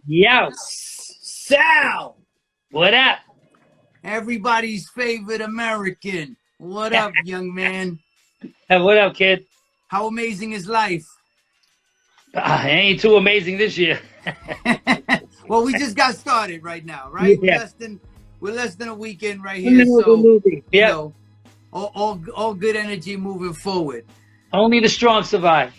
Yo, Sal, what up? everybody's favorite American. What up, young man? What up, kid? How amazing is life? It ain't too amazing this year. Well, we just got started right now, right? Yeah. We're less than a weekend right In the here, middle of the so movie. you Yeah. know, all good energy moving forward. Only the strong survive.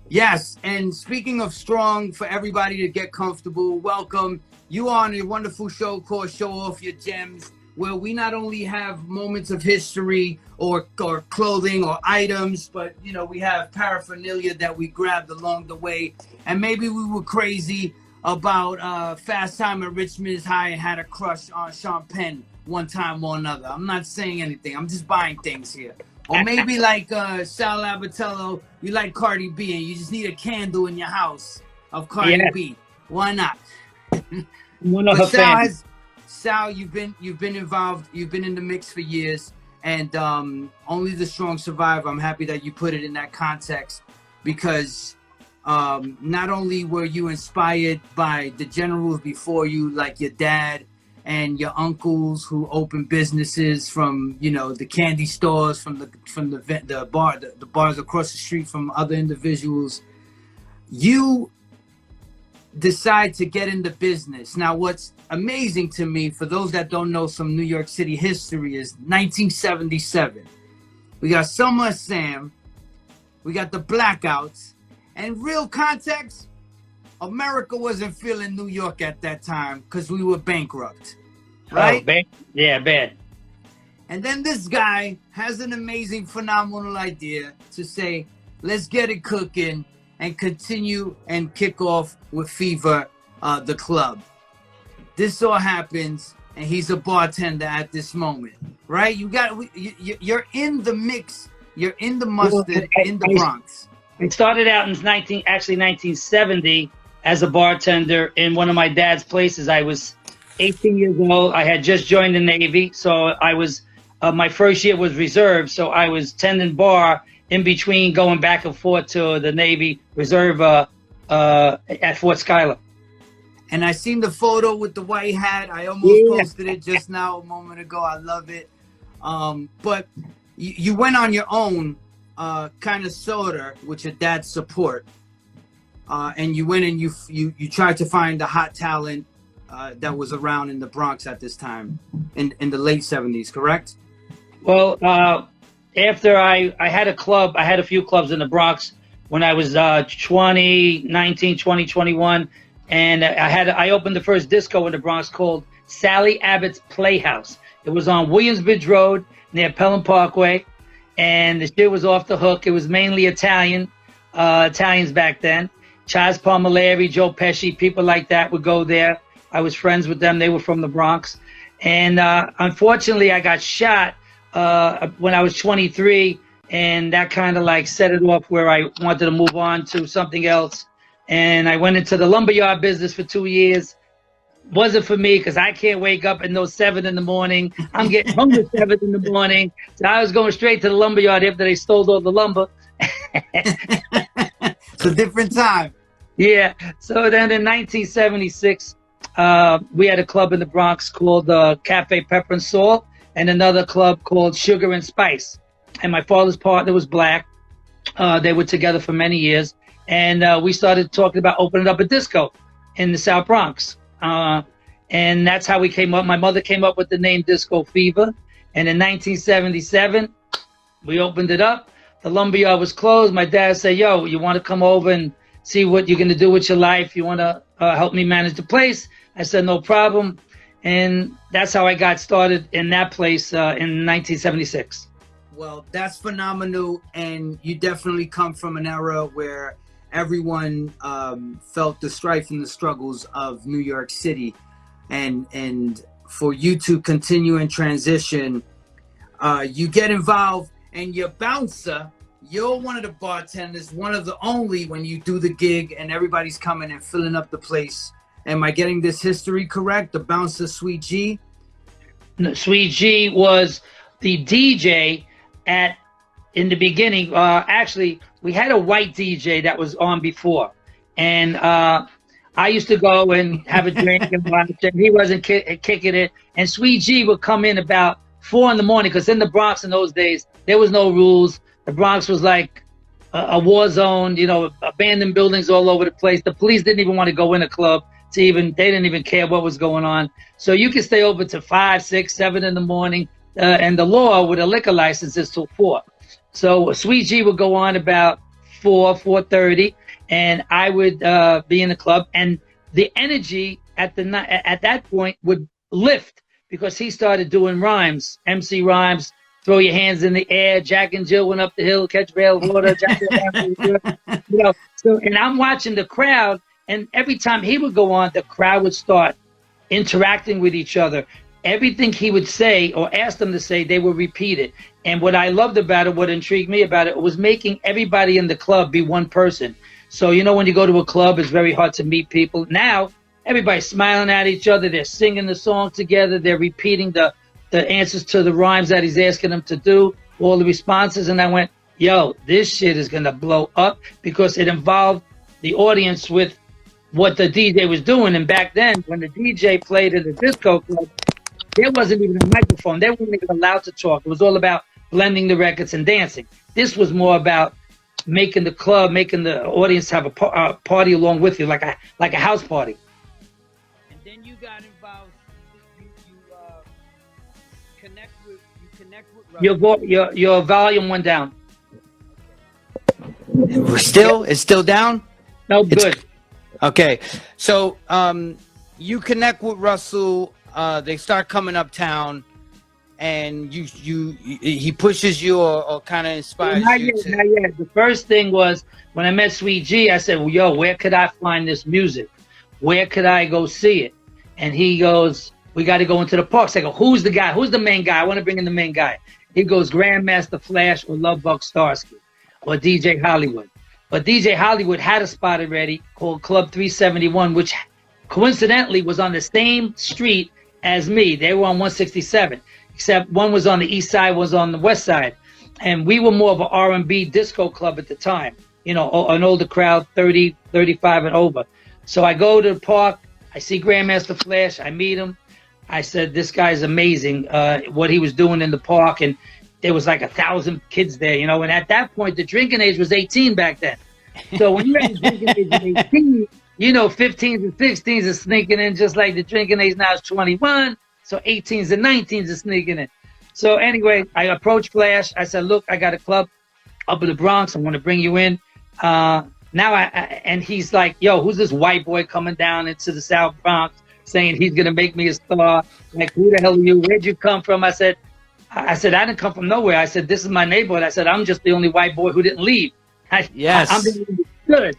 Yes, and speaking of strong, for everybody to get comfortable, welcome. You are on a wonderful show called Show Off Your Gems, where we not only have moments of history or clothing or items, but we have paraphernalia that we grabbed along the way. And maybe we were crazy about Fast Time at Richmond's High and had a crush on Sean Penn one time or another. I'm not saying anything. I'm just buying things here. Or maybe like Sal Abbatiello, you like Cardi B and you just need a candle in your house of Cardi B. Why not? One of But her fans. Sal, you've been involved, you've been in the mix for years, and only the strong survive. I'm happy that you put it in that context because not only were you inspired by the generals before you, like your dad and your uncles who opened businesses, from the candy stores, from the bars across the street, from other individuals, you decide to get into business. Now, what's amazing to me, for those that don't know some New York City history, is 1977. We got Summer Sam, we got the blackouts, and real context, America wasn't feeling New York at that time because we were bankrupt, right? Oh, bad. Yeah, bad. And then this guy has an amazing, phenomenal idea to say, let's get it cooking and continue and kick off with Fever, the club. This all happens, and he's a bartender at this moment, right? You're in the mix. You're in the mustard, in the Bronx. I started out in 1970 as a bartender in one of my dad's places. I was 18 years old. I had just joined the Navy, so I was my first year was reserve, so I was tending bar in between going back and forth to the Navy Reserve at Fort Schuyler. And I seen the photo with the white hat. I almost posted it just now, a moment ago. I love it. But you went on your own, kind of sorta, with your dad's support. And you went and you tried to find the hot talent that was around in the Bronx at this time, in the late 70s, correct? Well, after I had a club, I had a few clubs in the Bronx when I was 19, 20, 21. And I opened the first disco in the Bronx called Sally Abbott's Playhouse. It was on Williamsbridge Road near Pelham Parkway. And the shit was off the hook. It was mainly Italians back then. Chaz Palmolari, Joe Pesci, people like that would go there. I was friends with them. They were from the Bronx. And unfortunately, I got shot when I was 23. And that kind of like set it off where I wanted to move on to something else. And I went into the lumberyard business for 2 years. Wasn't for me because I can't wake up at 7 in the morning. I'm getting home at 7 in the morning. So I was going straight to the lumberyard after they stole all the lumber. It's a different time. Yeah. So then in 1976, we had a club in the Bronx called Cafe Pepper and Salt, and another club called Sugar and Spice. And my father's partner was black. They were together for many years. And we started talking about opening up a disco in the South Bronx. And that's how we came up. My mother came up with the name Disco Fever. And in 1977, we opened it up. The lumberyard was closed. My dad said, yo, you want to come over and see what you're going to do with your life? You want to help me manage the place? I said, no problem. And that's how I got started in that place in 1976. Well, that's phenomenal. And you definitely come from an era where everyone felt the strife and the struggles of New York City, and for you to continue and transition, you get involved, and your bouncer, you're one of the bartenders, one of the only, when you do the gig and everybody's coming and filling up the place. Am I getting this history correct? The bouncer, Sweet G? No, Sweet G was the DJ in the beginning. Actually, we had a white DJ that was on before, and I used to go and have a drink and watch, and he wasn't kicking it. And Sweet G would come in about 4 in the morning, because in the Bronx in those days, there was no rules. The Bronx was like a war zone, you know, abandoned buildings all over the place. The police didn't even want to go in a club they didn't even care what was going on. So you could stay over to 5, 6, 7 in the morning. And the law with a liquor license is till 4. So Sweet G would go on about 4:30, and I would be in the club, and the energy at that point would lift, because he started doing rhymes, MC rhymes. Throw your hands in the air. Jack and Jill went up the hill, catch rail water. Jack you know, so, and I'm watching the crowd, and every time he would go on, the crowd would start interacting with each other. Everything he would say or ask them to say, they would repeat it. And what I loved about it, what intrigued me about it, was making everybody in the club be one person. So, you know, when you go to a club, it's very hard to meet people. Now, everybody's smiling at each other. They're singing the song together. They're repeating the answers to the rhymes that he's asking them to do, all the responses. And I went, yo, this shit is going to blow up, because it involved the audience with what the DJ was doing. And back then, when the DJ played at a disco club, there wasn't even a microphone. They weren't even allowed to talk. It was all about blending the records and dancing. This was more about making the club, making the audience have a party along with you, like a house party. And then you got involved. You connect with your volume went down. It's still down? No, good. Okay. So you connect with Russell, they start coming uptown, and he pushes you or kind of inspires you. Not yet. The first thing was, when I met Sweet G, I said, well, yo, where could I find this music? Where could I go see it? And he goes, we got to go into the parks. I go, who's the guy? Who's the main guy? I want to bring in the main guy. He goes, Grandmaster Flash or Lovebug Starsky or DJ Hollywood. But DJ Hollywood had a spot already called Club 371, which coincidentally was on the same street as me. They were on 167, except one was on the east side, was on the west side. And we were more of an R&B disco club at the time, you know, an older crowd, 30, 35 and over. So I go to the park, I see Grandmaster Flash, I meet him. I said, this guy's amazing, what he was doing in the park. And there was like 1,000 kids there, you know. And at that point, the drinking age was 18 back then. So when you had the drinking age of 18, you know, 15s and 16s are sneaking in, just like the drinking age now is 21. So 18s and 19s are sneaking in. So anyway, I approached Flash. I said, look, I got a club up in the Bronx. I want to bring you in. And he's like, yo, who's this white boy coming down into the South Bronx saying he's going to make me a star? Like, who the hell are you? Where'd you come from? I said, I didn't come from nowhere. I said, this is my neighborhood. I said, I'm just the only white boy who didn't leave. Yes. I'm being good.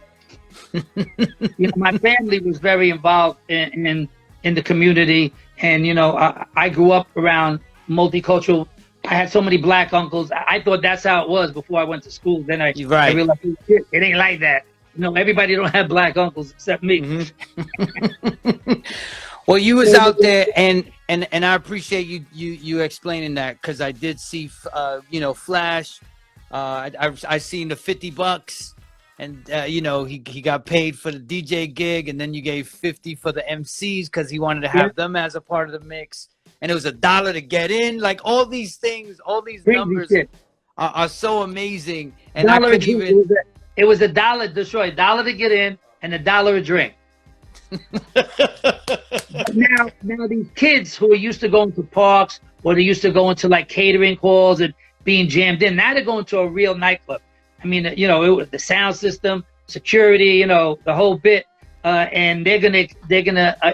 You know, my family was very involved in the community. And, you know, I grew up around multicultural. I had so many black uncles. I thought that's how it was before I went to school. Then I realized it ain't like that. You know, everybody don't have black uncles except me. Mm-hmm. Well, you was out there, and I appreciate you explaining that, because I did see, you know, Flash. I seen the $50, and you know, he got paid for the DJ gig, and then you gave 50 for the MCs because he wanted to have them as a part of the mix, and it was $1 to get in. Like, all these things, all these numbers are so amazing. And I could even. It was $1, Destroy, $1 to get in and $1 a drink. now these kids who are used to going to parks, or they used to go into like catering halls and being jammed in, now they're going to a real nightclub. I mean, you know, it was the sound system, security, you know, the whole bit, and they're gonna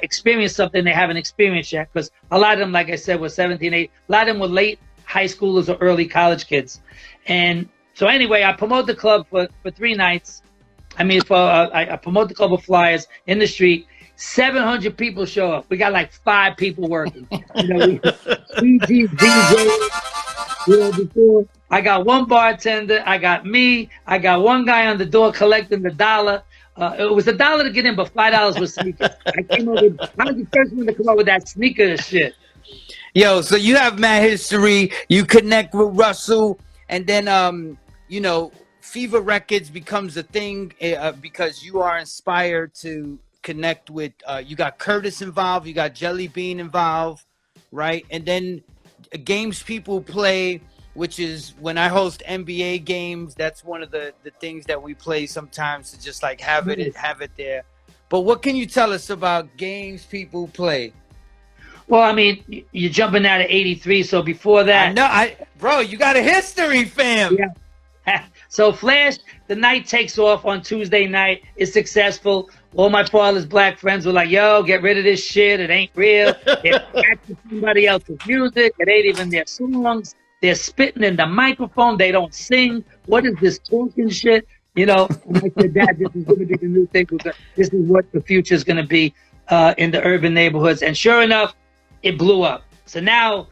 experience something they haven't experienced yet, because a lot of them, like I said, were 17, 18. A lot of them were late high schoolers or early college kids. And so anyway, I promote the club for 3 nights. I mean, I promote the club of flyers in the street. 700 people show up. We got like 5 people working. You know, DJ, you know, before I got 1 bartender, I got me, I got 1 guy on the door collecting the $1. It was $1 to get in, but $5 was sneakers. I was the first one to come up with that sneaker shit. Yo, so you have mad history. You connect with Russell, and then you know, Fever Records becomes a thing because you are inspired to connect with, you got Curtis involved, you got Jelly Bean involved, right? And then games people play, which is when I host NBA games, that's one of the things that we play sometimes to just like have it there. But what can you tell us about games people play? Well, I mean, you're jumping out of 83, so before that... Bro, you got a history, fam. Yeah. So Flash, the night takes off on Tuesday night. It's successful. All my father's black friends were like, yo, get rid of this shit. It ain't real. They're practicing somebody else's music. It ain't even their songs. They're spitting in the microphone. They don't sing. What is this talking shit? You know, and I said, Dad, this is going to be the new thing. This is what the future is going to be in the urban neighborhoods. And sure enough, it blew up. So now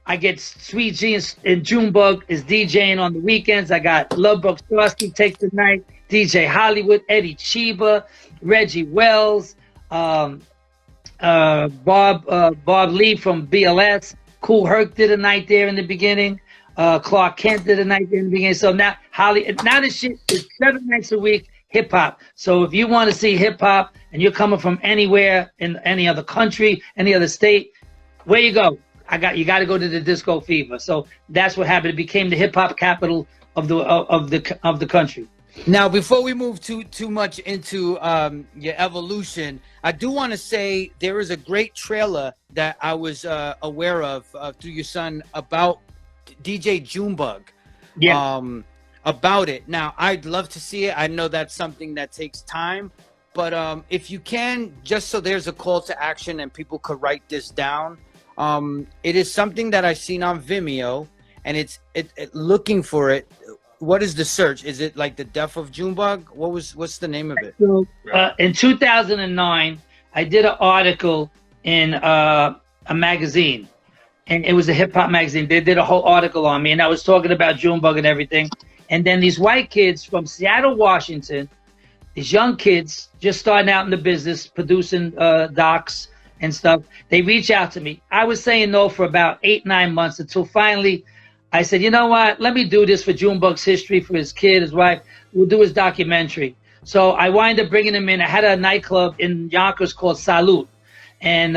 I get Sweet G and Junebug is DJing on the weekends. I got Lovebug Starsky takes the night, DJ Hollywood, Eddie Chiba, Reggie Wells, Bob Lee from BLS, Kool Herc did a night there in the beginning. Clark Kent did a night there in the beginning. So now this shit is 7 nights a week, hip hop. So if you want to see hip hop and you're coming from anywhere in any other country, any other state, where you go? You got to go to the Disco Fever. So that's what happened. It became the hip hop capital of the country. Now, before we move too much into your evolution, I do want to say there is a great trailer that I was aware of through your son about DJ Junebug. Yeah. About it. Now, I'd love to see it. I know that's something that takes time, but if you can, just so there's a call to action and people could write this down. It is something that I've seen on Vimeo, and it's looking for it. What is the search? Is it like the Death of Junebug? What's the name of it? So, in 2009, I did an article in a magazine, and it was a hip hop magazine. They did a whole article on me, and I was talking about Junebug and everything. And then these white kids from Seattle, Washington, these young kids just starting out in the business, producing docs and stuff, they reach out to me. I was saying no for about 8-9 months until finally I said, you know what? Let me do this for Junebug's history, for his kid, his wife. We'll do his documentary. So I wind up bringing him in. I had a nightclub in Yonkers called Salute. And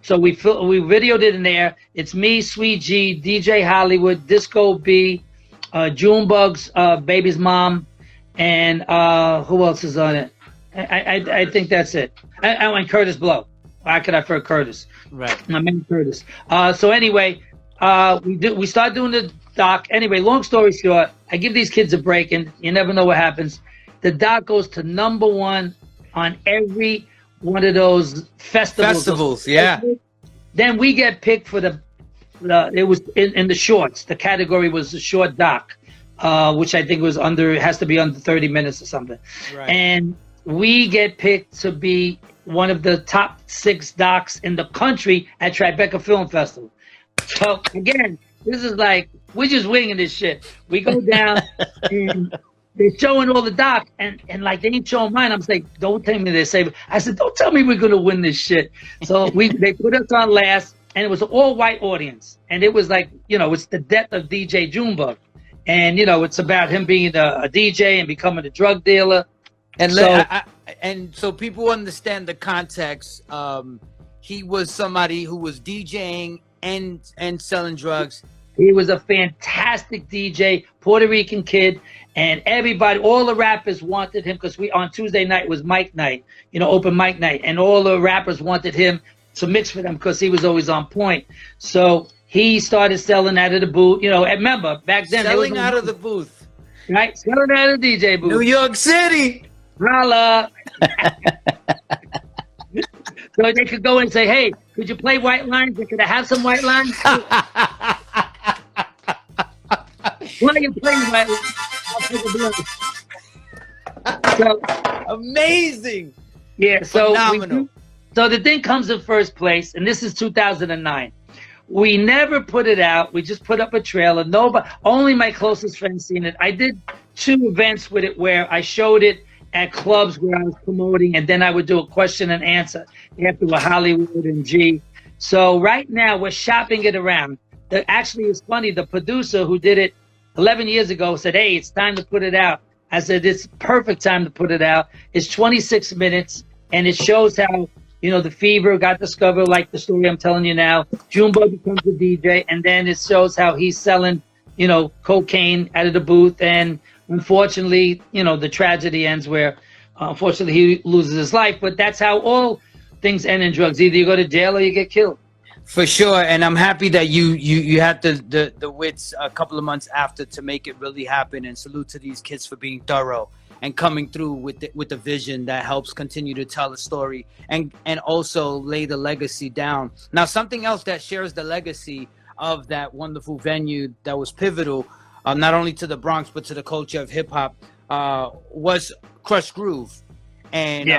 so we videoed it in there. It's me, Sweet G, DJ Hollywood, Disco B, Junebug's baby's mom, and who else is on it? I think that's it. And Curtis Blow. How could I forget Curtis? Right. I mean Curtis. So anyway, we start doing the doc. Anyway, long story short, I give these kids a break, and you never know what happens. The doc goes to #1 on every one of those festivals. Yeah. Then we get picked for it was in the shorts. The category was the short doc, which I think was it has to be under 30 minutes or something. Right. And we get picked to be one of the top 6 docs in the country at Tribeca Film Festival. So again, this is like, we're just winging this shit. We go down and they're showing all the docs, and like they ain't showing mine. I'm saying, don't tell me they're saving. I said, don't tell me we're gonna win this shit. So they put us on last, and it was an all white audience, and it was like, it's the death of DJ Junebug, and it's about him being a DJ and becoming a drug dealer. And so people understand the context. He was somebody who was DJing and selling drugs. He was a fantastic DJ, Puerto Rican kid, and everybody, all the rappers wanted him, because on Tuesday night was mic night, open mic night, and all the rappers wanted him to mix for them because he was always on point. So he started selling out of the booth. Remember back then, selling out of the booth, right? Selling out of the DJ booth, New York City. Holla. So they could go and say, hey, could you play white lines? Could I have some white lines? Why are you playing white lines? I'll take a blow. So, amazing. Yeah, so phenomenal. So the thing comes in first place, and this is 2009. We never put it out. We just put up a trailer. Only my closest friends seen it. I did 2 events with it where I showed it at clubs where I was promoting, and then I would do a question and answer after with Hollywood and G. So right now we're shopping it around. Actually, it's funny. The producer who did it 11 years ago said, hey, it's time to put it out. I said, it's perfect time to put it out. It's 26 minutes, and it shows how, you know, the Fever got discovered, like the story I'm telling you now. Junebug becomes a DJ, and then it shows how he's selling, you know, cocaine out of the booth, and unfortunately, you know, the tragedy ends where, unfortunately, he loses his life. But that's how all things end in drugs. Either you go to jail or you get killed. For sure, and I'm happy that you had the wits a couple of months after to make it really happen. And salute to these kids for being thorough and coming through with the vision that helps continue to tell a story and also lay the legacy down. Now, something else that shares the legacy of that wonderful venue that was pivotal, not only to the Bronx but to the culture of hip hop, was Krush Groove. And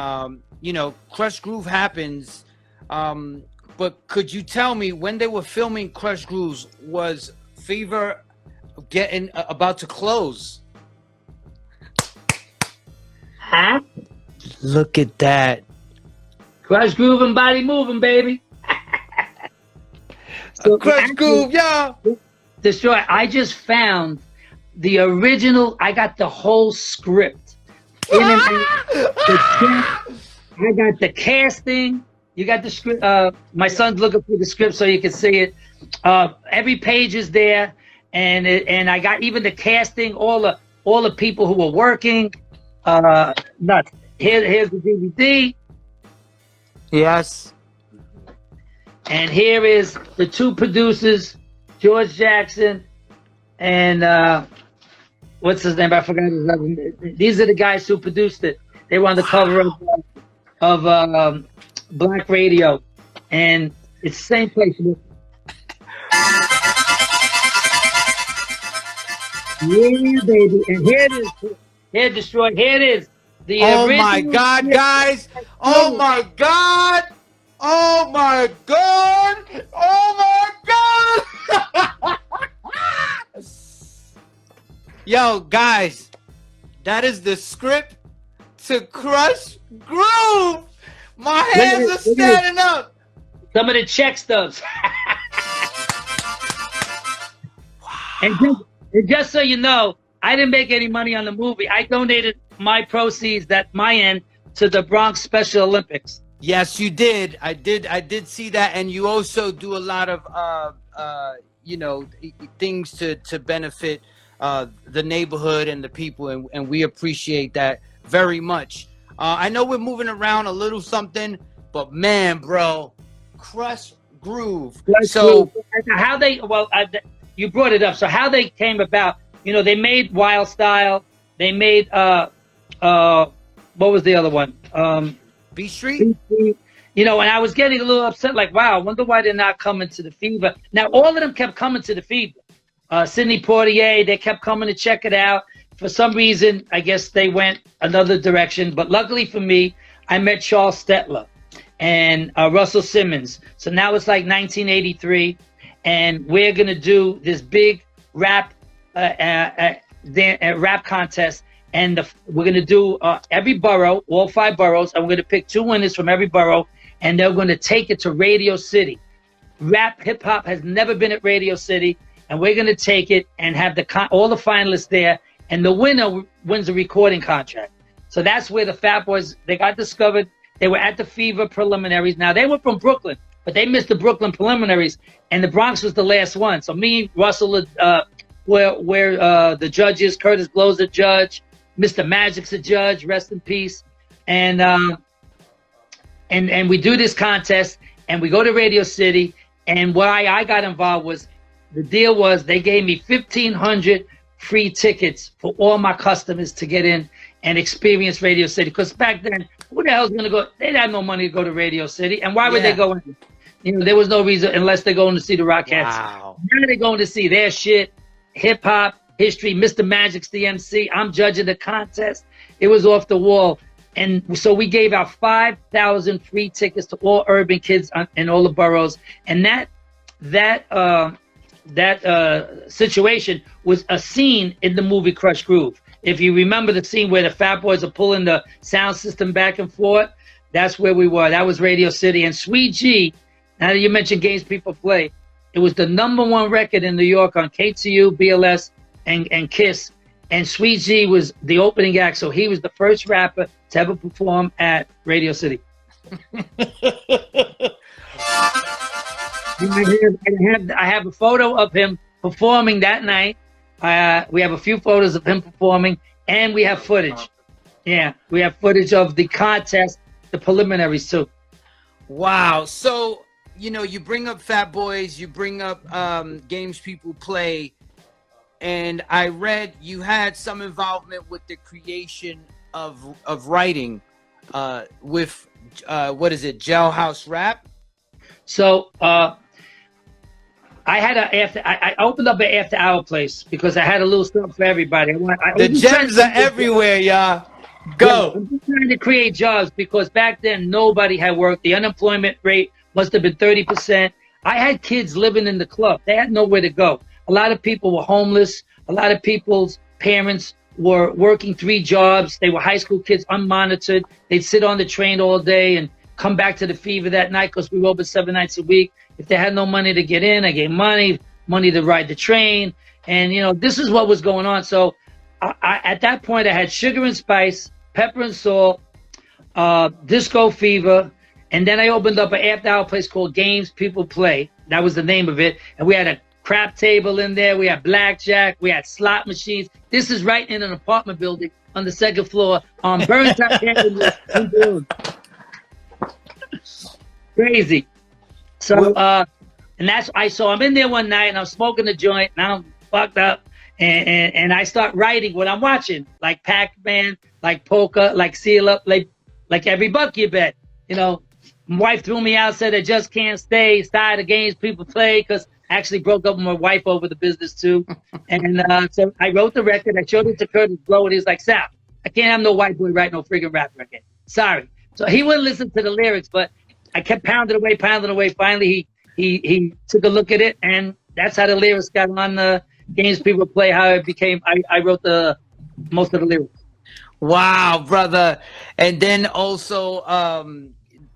you know, Krush Groove happens. But could you tell me, when they were filming Krush Grooves, was Fever getting about to close? Huh? Look at that. Krush Groove and body moving, baby. So Krush Groove, yeah. Destroy. I just found the original. I got the whole script. I got the casting. You got the script. My son's looking for the script so you can see it. Every page is there, and I got even the casting. All the people who were working. Nuts. Here's the DVD. Yes. And here is the two producers, George Jackson and what's his name? I forgot his name. These are the guys who produced it. They were on the cover of Black Radio, and it's the same place. Yeah, baby. And here it is. Here, Destroy. Here it is. The oh my God, guys! Oh my God! Oh my God! Oh my God! Yo, guys, that is the script to Krush Groove. My hands are standing up. Some of the check stubs. And just so you know, I didn't make any money on the movie. I donated my proceeds, that my end, to the Bronx Special Olympics. Yes, you did. I did see that, and you also do a lot of you know, things to benefit the neighborhood and the people, and we appreciate that very much. I know we're moving around a little something, but man, bro, Krush Groove. So how they, well, you brought it up. So how they came about, you know, they made Wild Style. They made, what was the other one? B Street? You know, and I was getting a little upset, like, wow, I wonder why they're not coming to the Fever. Now, all of them kept coming to the Fever. Sidney Poitier, they kept coming to check it out. For some reason, I guess they went another direction. But luckily for me, I met Charles Stetler and Russell Simmons. So now it's like 1983, and we're going to do this big rap rap contest. And we're going to do every borough, all 5 boroughs, and we're going to pick 2 winners from every borough, and they're going to take it to Radio City. Rap, hip-hop has never been at Radio City, and we're going to take it and have all the finalists there, and the winner wins a recording contract. So that's where the Fat Boys, they got discovered. They were at the Fever preliminaries. Now, they were from Brooklyn, but they missed the Brooklyn preliminaries, and the Bronx was the last one. So me, Russell, where the judges, Curtis Blow's the judge, Mr. Magic's a judge, rest in peace. And we do this contest, and we go to Radio City. And why I got involved was, the deal was they gave me 1,500 free tickets for all my customers to get in and experience Radio City. Because back then, who the hell's going to go? They had no money to go to Radio City. And why would they go in? You know, there was no reason unless they're going to see the Rockettes. Wow. Now they're going to see their shit, hip-hop, history. Mr. Magic's the MC. I'm judging the contest. It was off the wall. And so we gave out 5,000 free tickets to all urban kids in all the boroughs. And that situation was a scene in the movie Krush Groove. If you remember the scene where the Fat Boys are pulling the sound system back and forth, that's where we were. That was Radio City. And Sweet G, now that you mentioned Games People Play, it was the #1 record in New York on KTU, BLS, and KISS. and Sweet G was the opening act. So he was the first rapper to ever perform at Radio City. I have a photo of him performing that night. We have a few photos of him performing, and we have footage. Yeah, we have footage of the contest, the preliminaries too. Wow. So, you know, you bring up Fat Boys, you bring up games people play, and I read you had some involvement with the creation of writing with what is it, Jailhouse Rap? So I opened up an after-hour place because I had a little something for everybody. The gems are everywhere, y'all. Go. Yeah, I'm just trying to create jobs because back then nobody had work. The unemployment rate must have been 30%. I had kids living in the club. They had nowhere to go. A lot of people were homeless. A lot of people's parents were working 3 jobs. They were high school kids, unmonitored. They'd sit on the train all day and come back to the Fever that night because we were open 7 nights a week. If they had no money to get in, I gave money to ride the train. And, you know, this is what was going on. So at that point, I had Sugar and Spice, Pepper and Salt, Disco Fever, and then I opened up an after-hour place called Games People Play. That was the name of it. And we had a crap table in there. We had blackjack. We had slot machines. This is right in an apartment building on the 2nd floor on Burnside Avenue. Crazy. So, and I'm in there one night and I'm smoking a joint and I'm fucked up. And I start writing what I'm watching, like Pac-Man, like Poker, like Seal Up, like every buck you bet. You know, my wife threw me out, said I just can't stay. It's tired of games people play because I actually broke up with my wife over the business too. And so I wrote the record. I showed it to Curtis Blow and he's like, Sal, I can't have no white boy write no friggin' rap record. Sorry. So he wouldn't listen to the lyrics, but I kept pounding away. Finally, he took a look at it, and that's how the lyrics got on the Games People Play. How it became. I wrote the most of the lyrics. Wow, brother! And then also,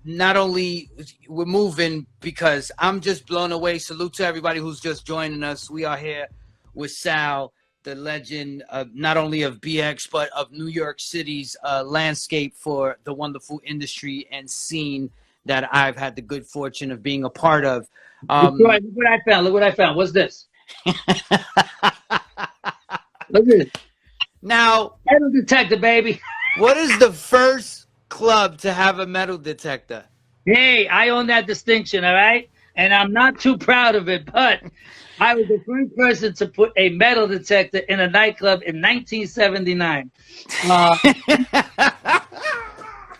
not only we're moving because I'm just blown away. Salute to everybody who's just joining us. We are here with Sal, the legend, not only of BX but of New York City's landscape for the wonderful industry and scene that I've had the good fortune of being a part of. Look what I found. Look what I found. What's this? Look at this. Now, metal detector, baby. What is the first club to have a metal detector? Hey, I own that distinction, all right? And I'm not too proud of it, but I was the first person to put a metal detector in a nightclub in 1979.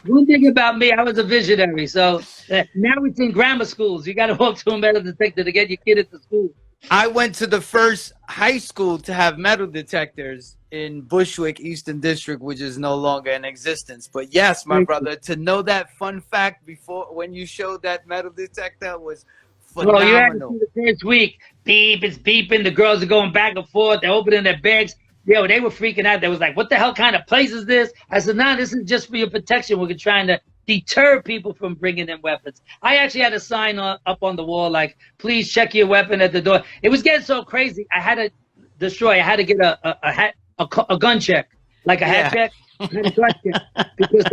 One thing about me, I was a visionary. So now it's in grammar schools. You got to walk to a metal detector to get your kid into school. I went to the first high school to have metal detectors in Bushwick, Eastern District, which is no longer in existence. But yes, my brother, to know that fun fact before when you showed that metal detector was phenomenal. Well, you had to see the first week. Beep, it's beeping. The girls are going back and forth. They're opening their bags. Yo, they were freaking out. They was like, what the hell kind of place is this? I said, nah, this is just for your protection. We're trying to deter people from bringing in weapons. I actually had a sign up on the wall like, please check your weapon at the door. It was getting so crazy. I had to destroy. I had to get a gun check, like a hat check, and a gun check. Because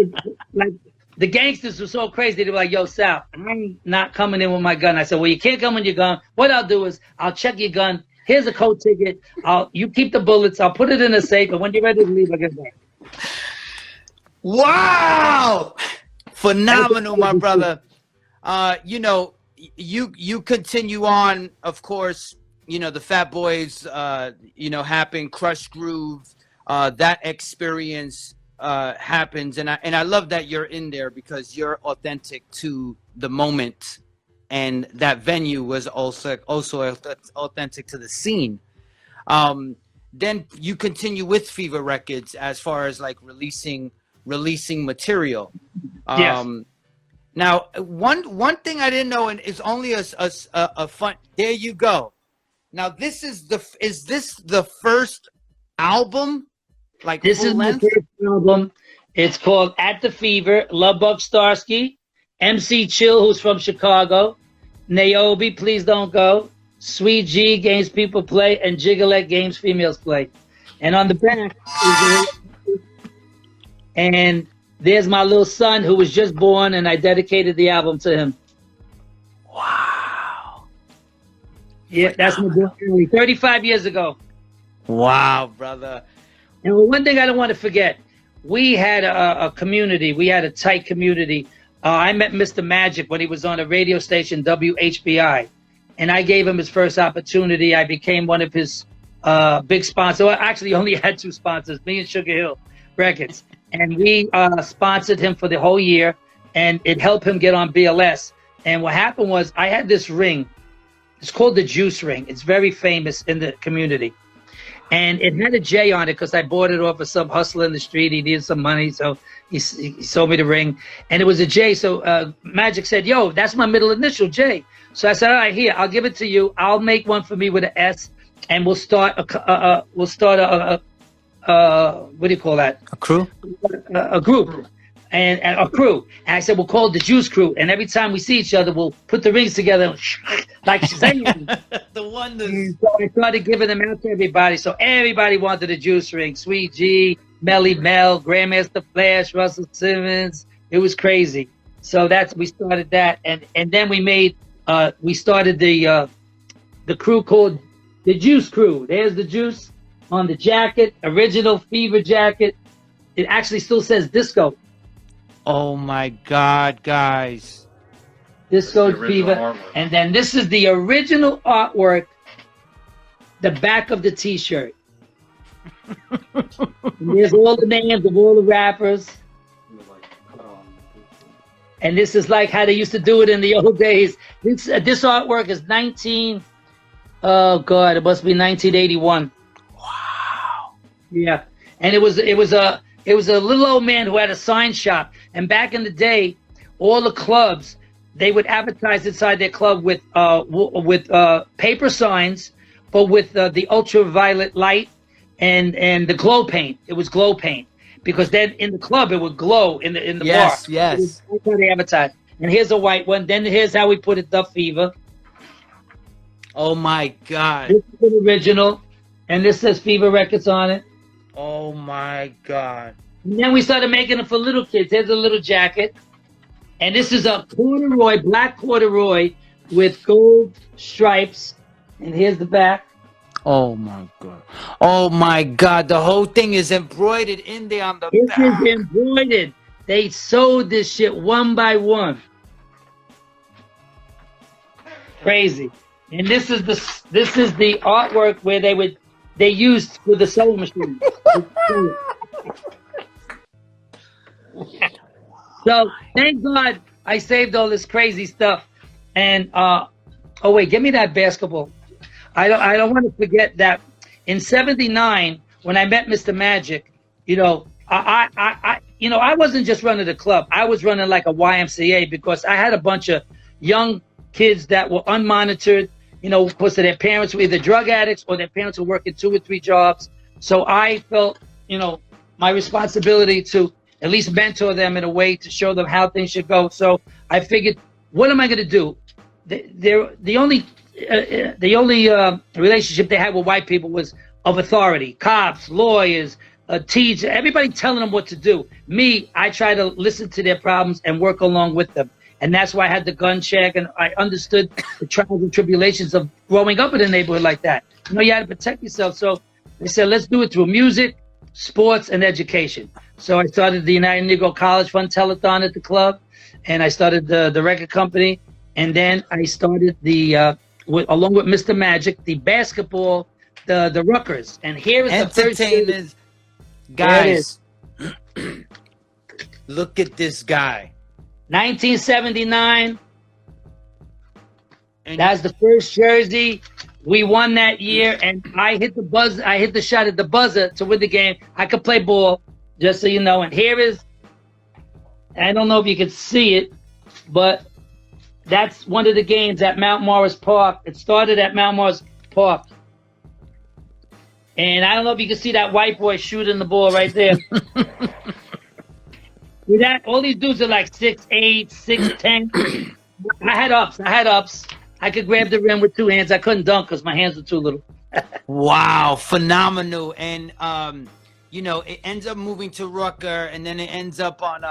the gangsters were so crazy. They were like, yo, Sal, I'm not coming in with my gun. I said, well, you can't come with your gun. What I'll do is I'll check your gun. Here's a code ticket. You keep the bullets. I'll put it in a safe. And when you're ready to leave, I'll get back. Wow. Phenomenal, my brother. You know, you continue on, of course, you know, the Fat Boys, you know, happen, Krush Groove, that experience happens. And I love that you're in there because you're authentic to the moment. And that venue was also authentic to the scene. Then you continue with Fever Records as far as like releasing material. Yes. Now, one thing I didn't know, and it's only a fun. There you go. Now, is this the first album? Like this is my first album. It's called At the Fever. Love Buck Starsky, MC Chill, who's from Chicago, Naomi, Please Don't Go, Sweet G, Games People Play, and Jiggalette, Games Females Play. And on the back is and there's my little son who was just born, and I dedicated the album to him. Wow. Yeah, that's my boy, 35 years ago. Wow, brother. And one thing I don't want to forget, we had a community. We had a tight community. I met Mr. Magic when he was on a radio station, WHBI, and I gave him his first opportunity. I became one of his big sponsors. Well, actually, only had 2 sponsors, me and Sugar Hill Records. And we sponsored him for the whole year, and it helped him get on BLS. And what happened was I had this ring. It's called the Juice Ring. It's very famous in the community. And it had a J on it because I bought it off of some hustler in the street. He needed some money, so he sold me the ring. And it was a J. So Magic said, yo, that's my middle initial, J. So I said, all right, here, I'll give it to you. I'll make one for me with an S, and we'll start a what do you call that? A crew? A group. And a crew. And I said, we'll call it the Juice Crew. And every time we see each other, we'll put the rings together like Shazam. The wonders. So I started giving them out to everybody. So everybody wanted a Juice Ring. Sweet G, Melly Mel, Grandmaster Flash, Russell Simmons. It was crazy. So we started that. And then we started the crew called the Juice Crew. There's the Juice on the jacket, original Fever jacket. It actually still says Disco. Oh my God, guys. Disco Fever. And then this is the original artwork, the back of the t-shirt. There's all the names of all the rappers. And this is like how they used to do it in the old days. This artwork is oh God, it must be 1981. Wow. Yeah. And it was a little old man who had a sign shop. And back in the day, all the clubs, they would advertise inside their club with paper signs, but with the ultraviolet light and the glow paint. It was glow paint because then in the club it would glow in the bar. Yes, yes. That's how they advertised. And here's a white one. Then here's how we put it: the Fever. Oh my God. This is the original, and this says Fever Records on it. Oh my God. And then we started making them for little kids. Here's a little jacket. And this is a corduroy, black corduroy with gold stripes. And here's the back. Oh my God. Oh my God. The whole thing is embroidered in there on the This back. is embroidered. They sewed this shit one by one. Crazy. And this is the artwork where they used with the sewing machine. So thank God I saved all this crazy stuff. And oh wait, give me that basketball. I don't want to forget that in '79 when I met Mr. Magic, I wasn't just running the club. I was running like a YMCA because I had a bunch of young kids that were unmonitored, because their parents were either drug addicts or their parents were working 2 or 3 jobs. So I felt, my responsibility to at least mentor them in a way to show them how things should go. So I figured, what am I going to do? The only relationship they had with white people was of authority, cops, lawyers, teachers, everybody telling them what to do. Me, I try to listen to their problems and work along with them. And that's why I had the gun check, and I understood the trials and tribulations of growing up in a neighborhood like that. You had to protect yourself. So they said, let's do it through music, sports, and education. So I started the United Negro College Fund Telethon at the club, and I started the record company. And then I started along with Mr. Magic, the basketball, the Ruckers. And here is entertainers. Guys, look at this guy. 1979. That's the first jersey. We won that year, and I hit the shot at the buzzer to win the game. I could play ball, just so you know. And here is, I don't know if you can see it, but that's one of the games at Mount Morris Park. It started at Mount Morris Park. And I don't know if you can see that white boy shooting the ball right there. With that, all these dudes are like 6'8", 6'10". I had ups. I could grab the rim with 2 hands. I couldn't dunk because my hands were too little. Wow, phenomenal. And you know, it ends up moving to Rucker, and then it ends up on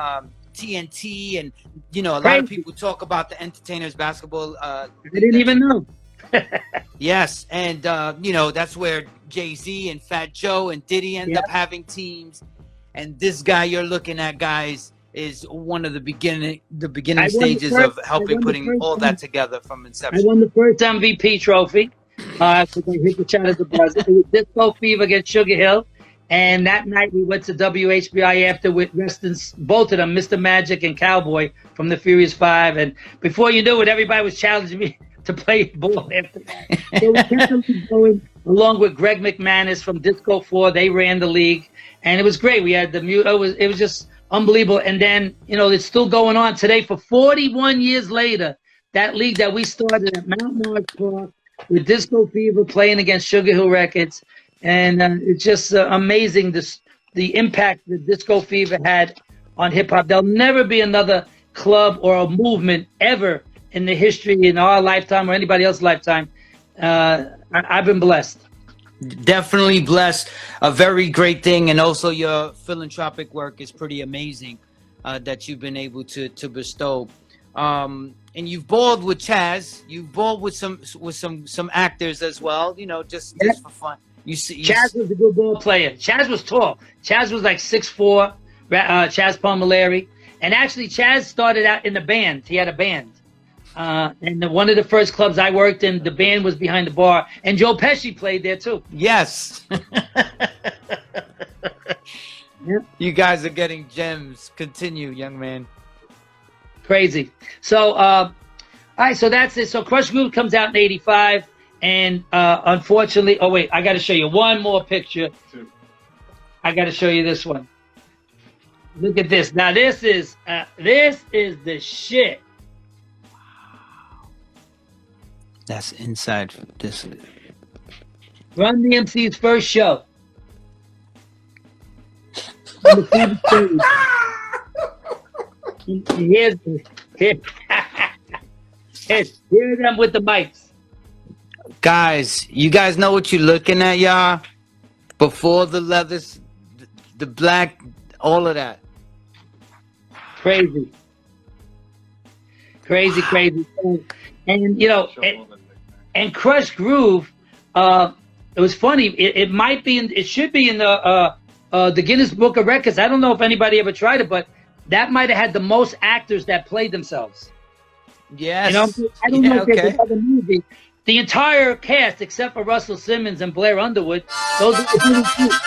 TNT, and you know, a lot of Crazy. people talk about the Entertainers Basketball I didn't even know. Yes, and you know, that's where Jay-Z and Fat Joe and Diddy end up having teams. And this guy you're looking at, guys, is one of the beginning stages of helping putting all that together from inception. I won the first MVP trophy. I hit the shot at the buzzer. It was Disco Fever against Sugar Hill. And that night we went to WHBI after with both of them, Mr. Magic and Cowboy from the Furious Five. And before you knew it, everybody was challenging me to play ball after that. So we kept the league going along with Greg McManus from Disco 4. They ran the league. And it was great. We had it was just unbelievable. And then, you know, it's still going on today for 41 years later. That league that we started at Mount Morris Park with Disco Fever playing against Sugar Hill Records. And it's just amazing the impact that Disco Fever had on hip hop. There'll never be another club or a movement ever in the history, in our lifetime or anybody else's lifetime. I've been blessed. Definitely blessed. A very great thing. And also your philanthropic work is pretty amazing that you've been able to bestow. And you've balled with Chaz. You've balled with some actors as well, you know, just for fun. Chaz was a good ball player. Chaz was tall. Chaz was like 6'4", Chaz Palmolari. And actually, Chaz started out in the band. He had a band. And one of the first clubs I worked in, the band was behind the bar. And Joe Pesci played there, too. Yes. Yep. You guys are getting gems. Continue, young man. Crazy. So, all right, so that's it. So Krush Groove comes out in 85. And unfortunately, oh, wait, I got to show you one more picture. I got to show you this one. Look at this. Now, this is the shit. That's inside this. Run DMC's first show. Here's them with the mics. Guys, you guys know what you're looking at, y'all? Before the leathers, the black, all of that. Crazy. Crazy, crazy. And, you know, and Krush Groove, it was funny. It might be, it should be in the Guinness Book of Records. I don't know if anybody ever tried it, but that might have had the most actors that played themselves. Yes. You know, I don't know if there's another movie. The entire cast, except for Russell Simmons and Blair Underwood, those are the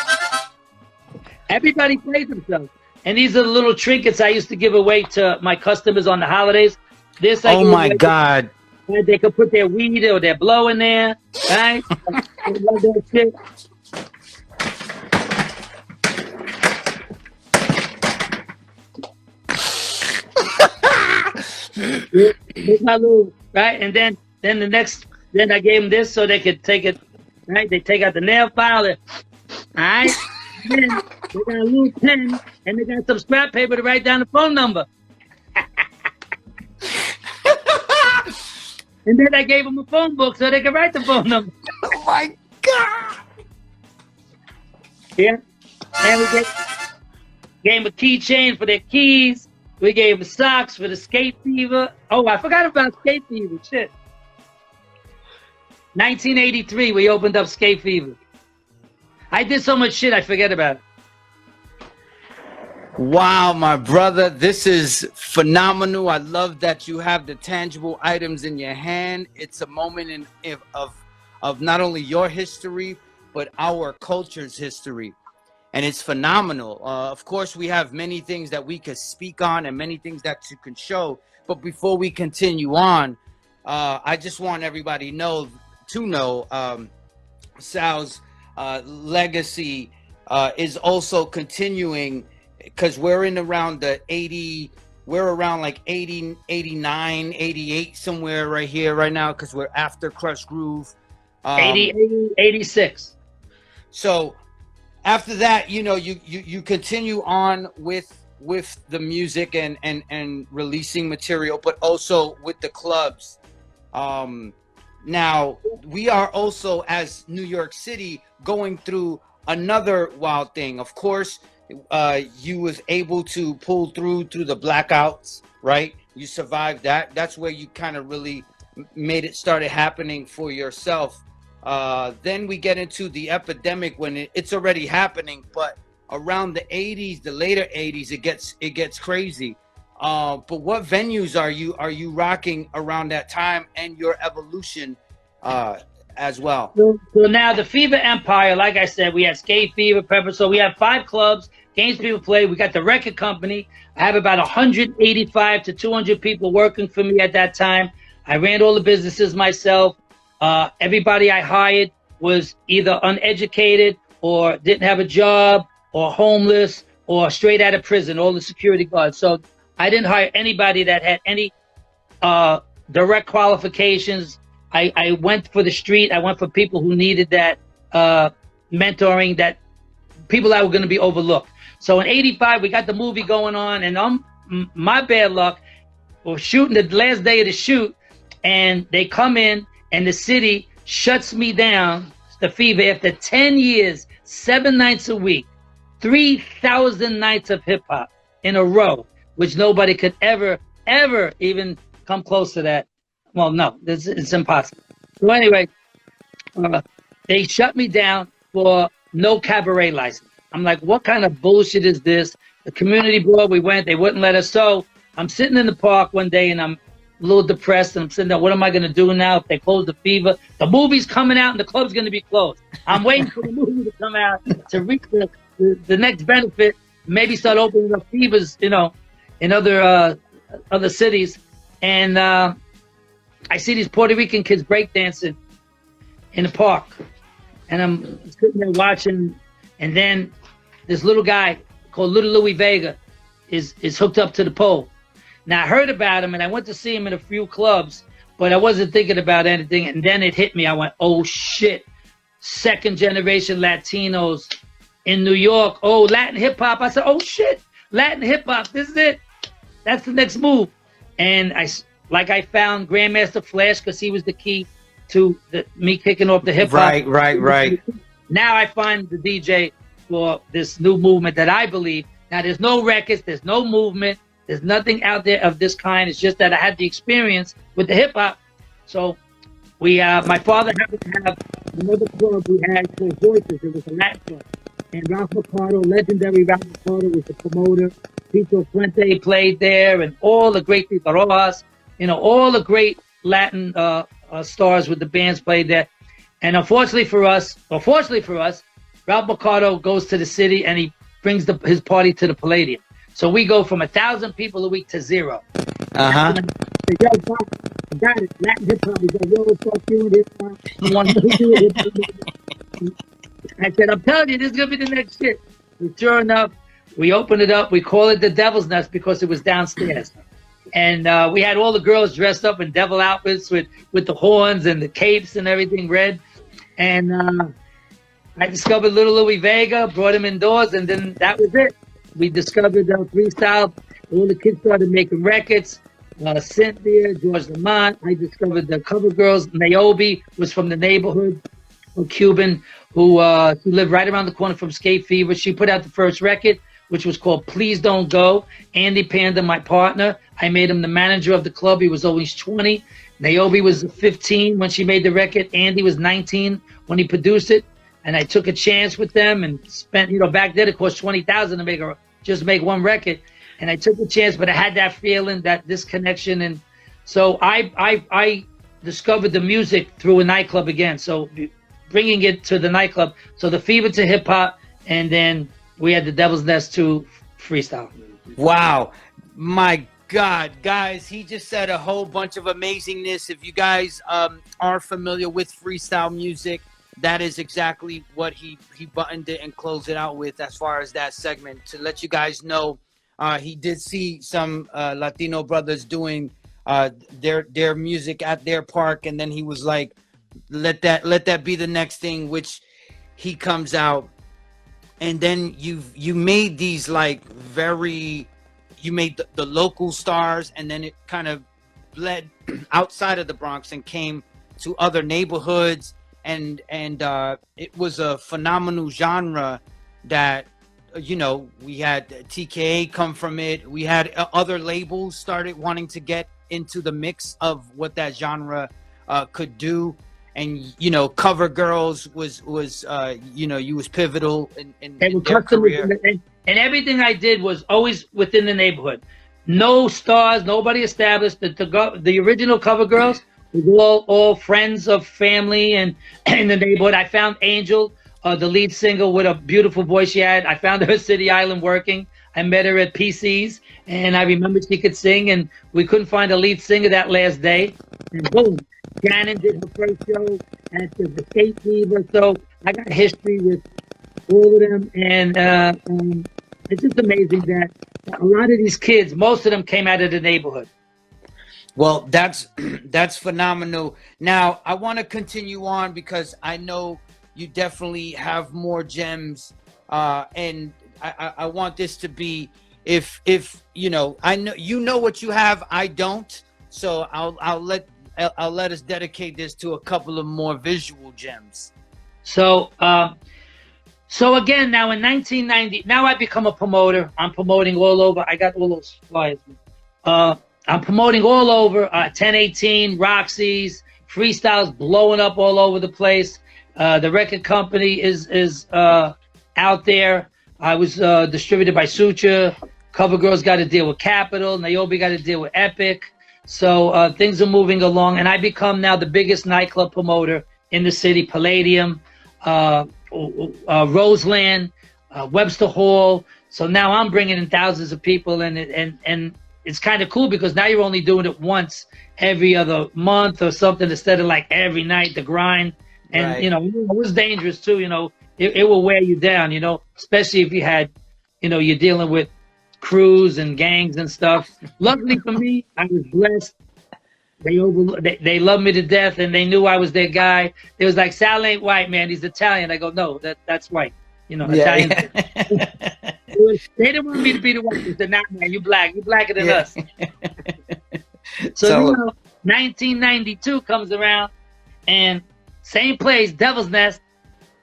everybody plays themselves. And these are the little trinkets I used to give away to my customers on the holidays. This, oh my God. They could put their weed or their blow in there, right? Here's my little, right? And then I gave them this so they could take it, right? They take out the nail file, all right? Then they got a little pen and they got some scrap paper to write down the phone number. And then I gave them a phone book so they could write the phone number. Oh my God! Yeah. And we gave them a keychain for their keys. We gave them socks for the skate fever. Oh, I forgot about skate fever. Shit. 1983, we opened up Skate Fever. I did so much shit, I forget about it. Wow, my brother, this is phenomenal. I love that you have the tangible items in your hand. It's a moment of not only your history, but our culture's history. And it's phenomenal. Of course, we have many things that we could speak on and many things that you can show. But before we continue on, I just want everybody to know Sal's legacy is also continuing, because we're in around the 80, we're around like 80, 89, 88, somewhere right here right now, because we're after Krush Groove. 86. So after that, you know, you continue on with the music and releasing material, but also with the clubs. Now, we are also, as New York City, going through another wild thing. Of course, you was able to pull through the blackouts, right? You survived that. That's where you kind of really made it started happening for yourself. Then we get into the epidemic when it's already happening, but around the 80s, the later 80s, it gets crazy. But what venues are you rocking around that time, and your evolution as well? So now the Fever Empire, like I said, we have Skate Fever, Pepper. So we have 5 clubs, games people play. We got the record company. I have about 185 to 200 people working for me at that time. I ran all the businesses myself. Everybody I hired was either uneducated or didn't have a job or homeless or straight out of prison, all the security guards. So I didn't hire anybody that had any direct qualifications. I went for the street. I went for people who needed that mentoring, that people that were going to be overlooked. So in '85, we got the movie going on, and my bad luck, we're shooting the last day of the shoot, and they come in, and the city shuts me down, the Fever, after 10 years, 7 nights a week, 3,000 nights of hip hop in a row, which nobody could ever even come close to that. Well, no, it's impossible. So anyway, they shut me down for no cabaret license. I'm like, what kind of bullshit is this? The community board, we went, they wouldn't let us. So I'm sitting in the park one day, and I'm a little depressed, and I'm sitting there, what am I going to do now if they close the Fever? The movie's coming out, and the club's going to be closed. I'm waiting for the movie to come out to reach the next benefit, maybe start opening up Fevers, in other cities. And I see these Puerto Rican kids breakdancing in the park, and I'm sitting there watching, and then this little guy called Little Louis Vega is hooked up to the pole. Now I heard about him, and I went to see him in a few clubs, but I wasn't thinking about anything. And then it hit me. I went, oh shit, 2nd generation Latinos in New York. Oh, Latin hip hop. I said, oh shit, Latin hip hop. This is it. That's the next move. And I found Grandmaster Flash, because he was the key to me kicking off the hip hop. Right. Now I find the DJ for this new movement that I believe. Now there's no records, there's no movement, there's nothing out there of this kind. It's just that I had the experience with the hip hop. So my father happened to have another club we had called Voices. It was a Latin club. And Ralph Mercado, legendary Ralph Mercado, was the promoter. Tito Fuente played there, and all the great Tito Rojas, all the great Latin stars with the bands played there. And fortunately for us, Ralph Mercado goes to the city, and he brings his party to the Palladium. So we go from 1,000 people a week to 0. Uh-huh. Yo, I got it. Latin hip hop. He's like, yo, fuck you and hip hop. I said, I'm telling you, this is gonna be the next shit. And sure enough, we opened it up. We call it the Devil's Nest because it was downstairs. And we had all the girls dressed up in devil outfits with the horns and the capes and everything red. And I discovered Little Louis Vega, brought him indoors, and then that was it. We discovered Freestyle. All the kids started making records. Cynthia, George Lamont. I discovered the cover girls. Niobe was from the neighborhood, a Cuban who lived right around the corner from Skate Fever. She put out the first record, which was called Please Don't Go. Andy Panda, my partner, I made him the manager of the club. He was always 20. Niobe was 15 when she made the record. Andy was 19 when he produced it. And I took a chance with them and spent, back then it cost $20,000 to make one record. And I took a chance, but I had that feeling, that this connection. And so I discovered the music through a nightclub again. So bringing it to the nightclub. So the Fever to hip hop, and then we had the Devil's Nest to Freestyle. Wow. My God, guys, he just said a whole bunch of amazingness. If you guys are familiar with freestyle music, that is exactly what he buttoned it and closed it out with as far as that segment. To let you guys know, he did see some Latino brothers doing their music at their park, and then he was like, let that be the next thing, which he comes out. And then you made these you made the local stars, and then it kind of bled outside of the Bronx and came to other neighborhoods, and it was a phenomenal genre that, you know, we had TKA come from it. We had other labels started wanting to get into the mix of what that genre could do. And, you know, Cover Girls was you know, you was pivotal in their career. And everything I did was always within the neighborhood. No stars, nobody established. The original Cover Girls was all friends of family and in the neighborhood. I found Angel, the lead singer, with a beautiful voice she had. I found her at City Island working. I met her at PC's, and I remember she could sing, and we couldn't find a lead singer that last day. And boom, Shannon did her first show at the State Fever. So I got history with all of them, and it's just amazing that a lot of these kids, most of them came out of the neighborhood. Well, that's phenomenal. Now, I want to continue on because I know you definitely have more gems, and I want this to be, if you know, I know you know what you have, I don't. So I'll let us dedicate this to a couple of more visual gems. So again, now in 1990, now I become a promoter. I'm promoting all over. I got all those flyers. I'm promoting all over. 1018, Roxy's, Freestyle's blowing up all over the place. The record company is out there. I was distributed by Suture. Cover Girls got to deal with Capitol. Niobe got to deal with Epic. So things are moving along, and I become now the biggest nightclub promoter in the city. Palladium, Roseland, Webster Hall. So now I'm bringing in thousands of people, and it's kind of cool because now you're only doing it once every other month or something instead of like every night, the grind. And right. You know, it was dangerous too. You know, it will wear you down. You know, especially if you had, you know, you're dealing with crews and gangs and stuff. Luckily for me, I was blessed. They loved me to death, and they knew I was their guy. It was like, Sal ain't white, man. He's Italian. I go, no, that's white. You know, yeah, Italian. Yeah. They didn't want me to be the white. They said, nah, man, you black. You blacker than us. So, you know, 1992 comes around, and same place, Devil's Nest.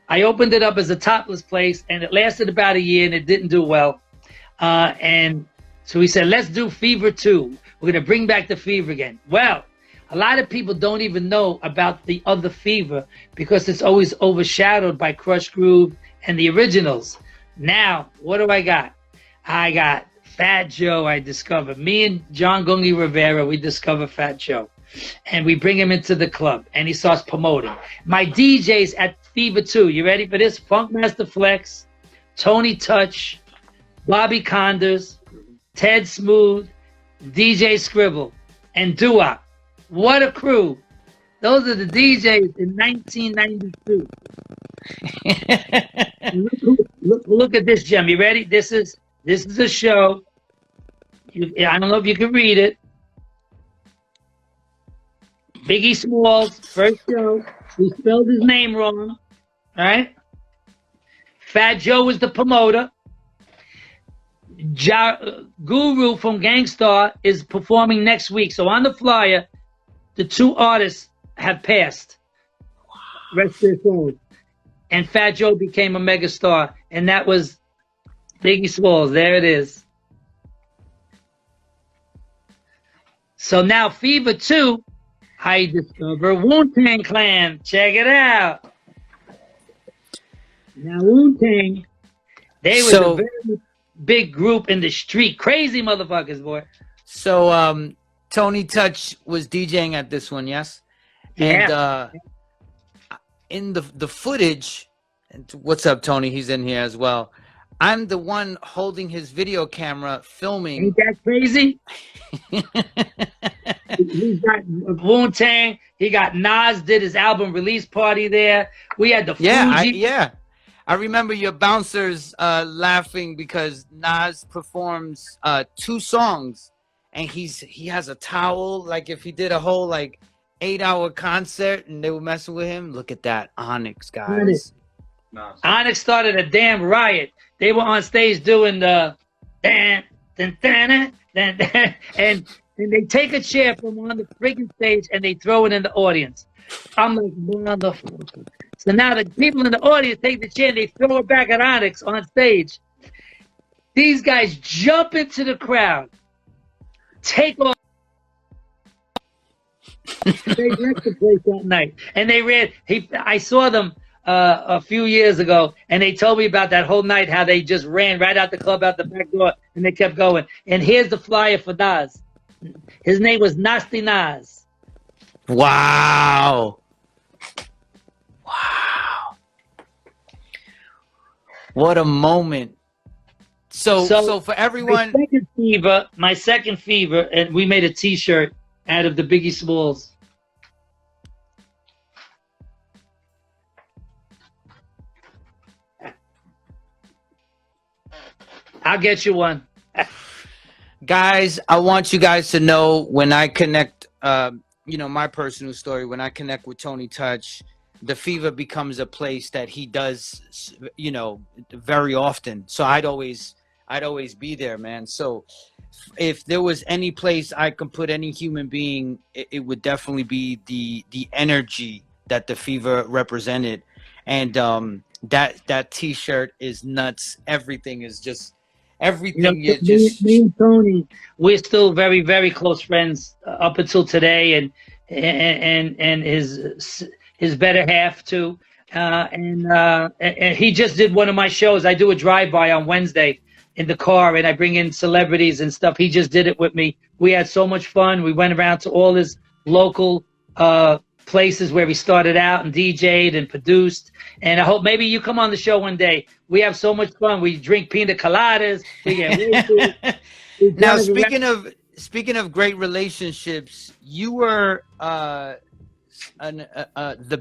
I opened it up as a topless place, and it lasted about a year, and it didn't do well. And so we said, let's do Fever 2. We're going to bring back the Fever again. Well, a lot of people don't even know about the other Fever because it's always overshadowed by Krush Groove and the originals. Now, what do I got? I got Fat Joe. I discovered. Me and John Gungi Rivera, we discover Fat Joe. And we bring him into the club, and he starts promoting. My DJs at Fever 2, you ready for this? Funkmaster Flex, Tony Touch, Bobby Condors, Ted Smooth, DJ Scribble, and Doo-Wop. What a crew. Those are the DJs in 1992. look at this gem. You ready? This is a show. I don't know if you can read it. Biggie Smalls, first show. We spelled his name wrong. All right? Fat Joe was the promoter. Guru from Gangstar is performing next week. So on the flyer, the two artists have passed. Rest their souls. And Fat Joe became a megastar. And that was Biggie Smalls. There it is. So now Fever 2, I discover Wu-Tang Clan. Check it out. Now Wu-Tang, they were a very big group in the street. Crazy motherfuckers, boy. So Tony Touch was DJing at this one, yes? Yeah. And in the footage, and what's up, Tony? He's in here as well. I'm the one holding his video camera, filming. Ain't that crazy? He's got Wu-Tang. He got Nas did his album release party there. We had the Fuji. I remember your bouncers laughing because Nas performs 2 songs, and he has a towel, like if he did a whole like 8-hour concert, and they were messing with him. Look at that Onyx, guys. Onyx started a damn riot. They were on stage doing the dan, dan, dan, dan, dan, and and they take a chair from on the freaking stage and they throw it in the audience. I'm like, motherfucker. So now the people in the audience take the chair and they throw it back at Onyx on stage. These guys jump into the crowd, take off. They wrecked the place that night, and they ran. I saw them a few years ago, and they told me about that whole night, how they just ran right out the club, out the back door, and they kept going. And here's the flyer for Nas. His name was Nasty Nas. Wow. Wow. What a moment. So for everyone, my second fever, and we made a T-shirt out of the Biggie Smalls. I'll get you one. Guys, I want you guys to know, when I connect, my personal story, when I connect with Tony Touch, the fever becomes a place that he does, very often. So I'd always be there, man. So if there was any place I could put any human being, it would definitely be the energy that the fever represented. And that T-shirt is nuts. Everything is just everything. Me and Tony, we're still very, very close friends up until today, and his better half too. And he just did one of my shows. I do a drive-by on Wednesday in the car, and I bring in celebrities and stuff. He just did it with me. We had so much fun. We went around to all his local places where he started out and DJ'd and produced. And I hope maybe you come on the show one day. We have so much fun. We drink pina coladas. We get wasted. Now, speaking of great relationships, you were the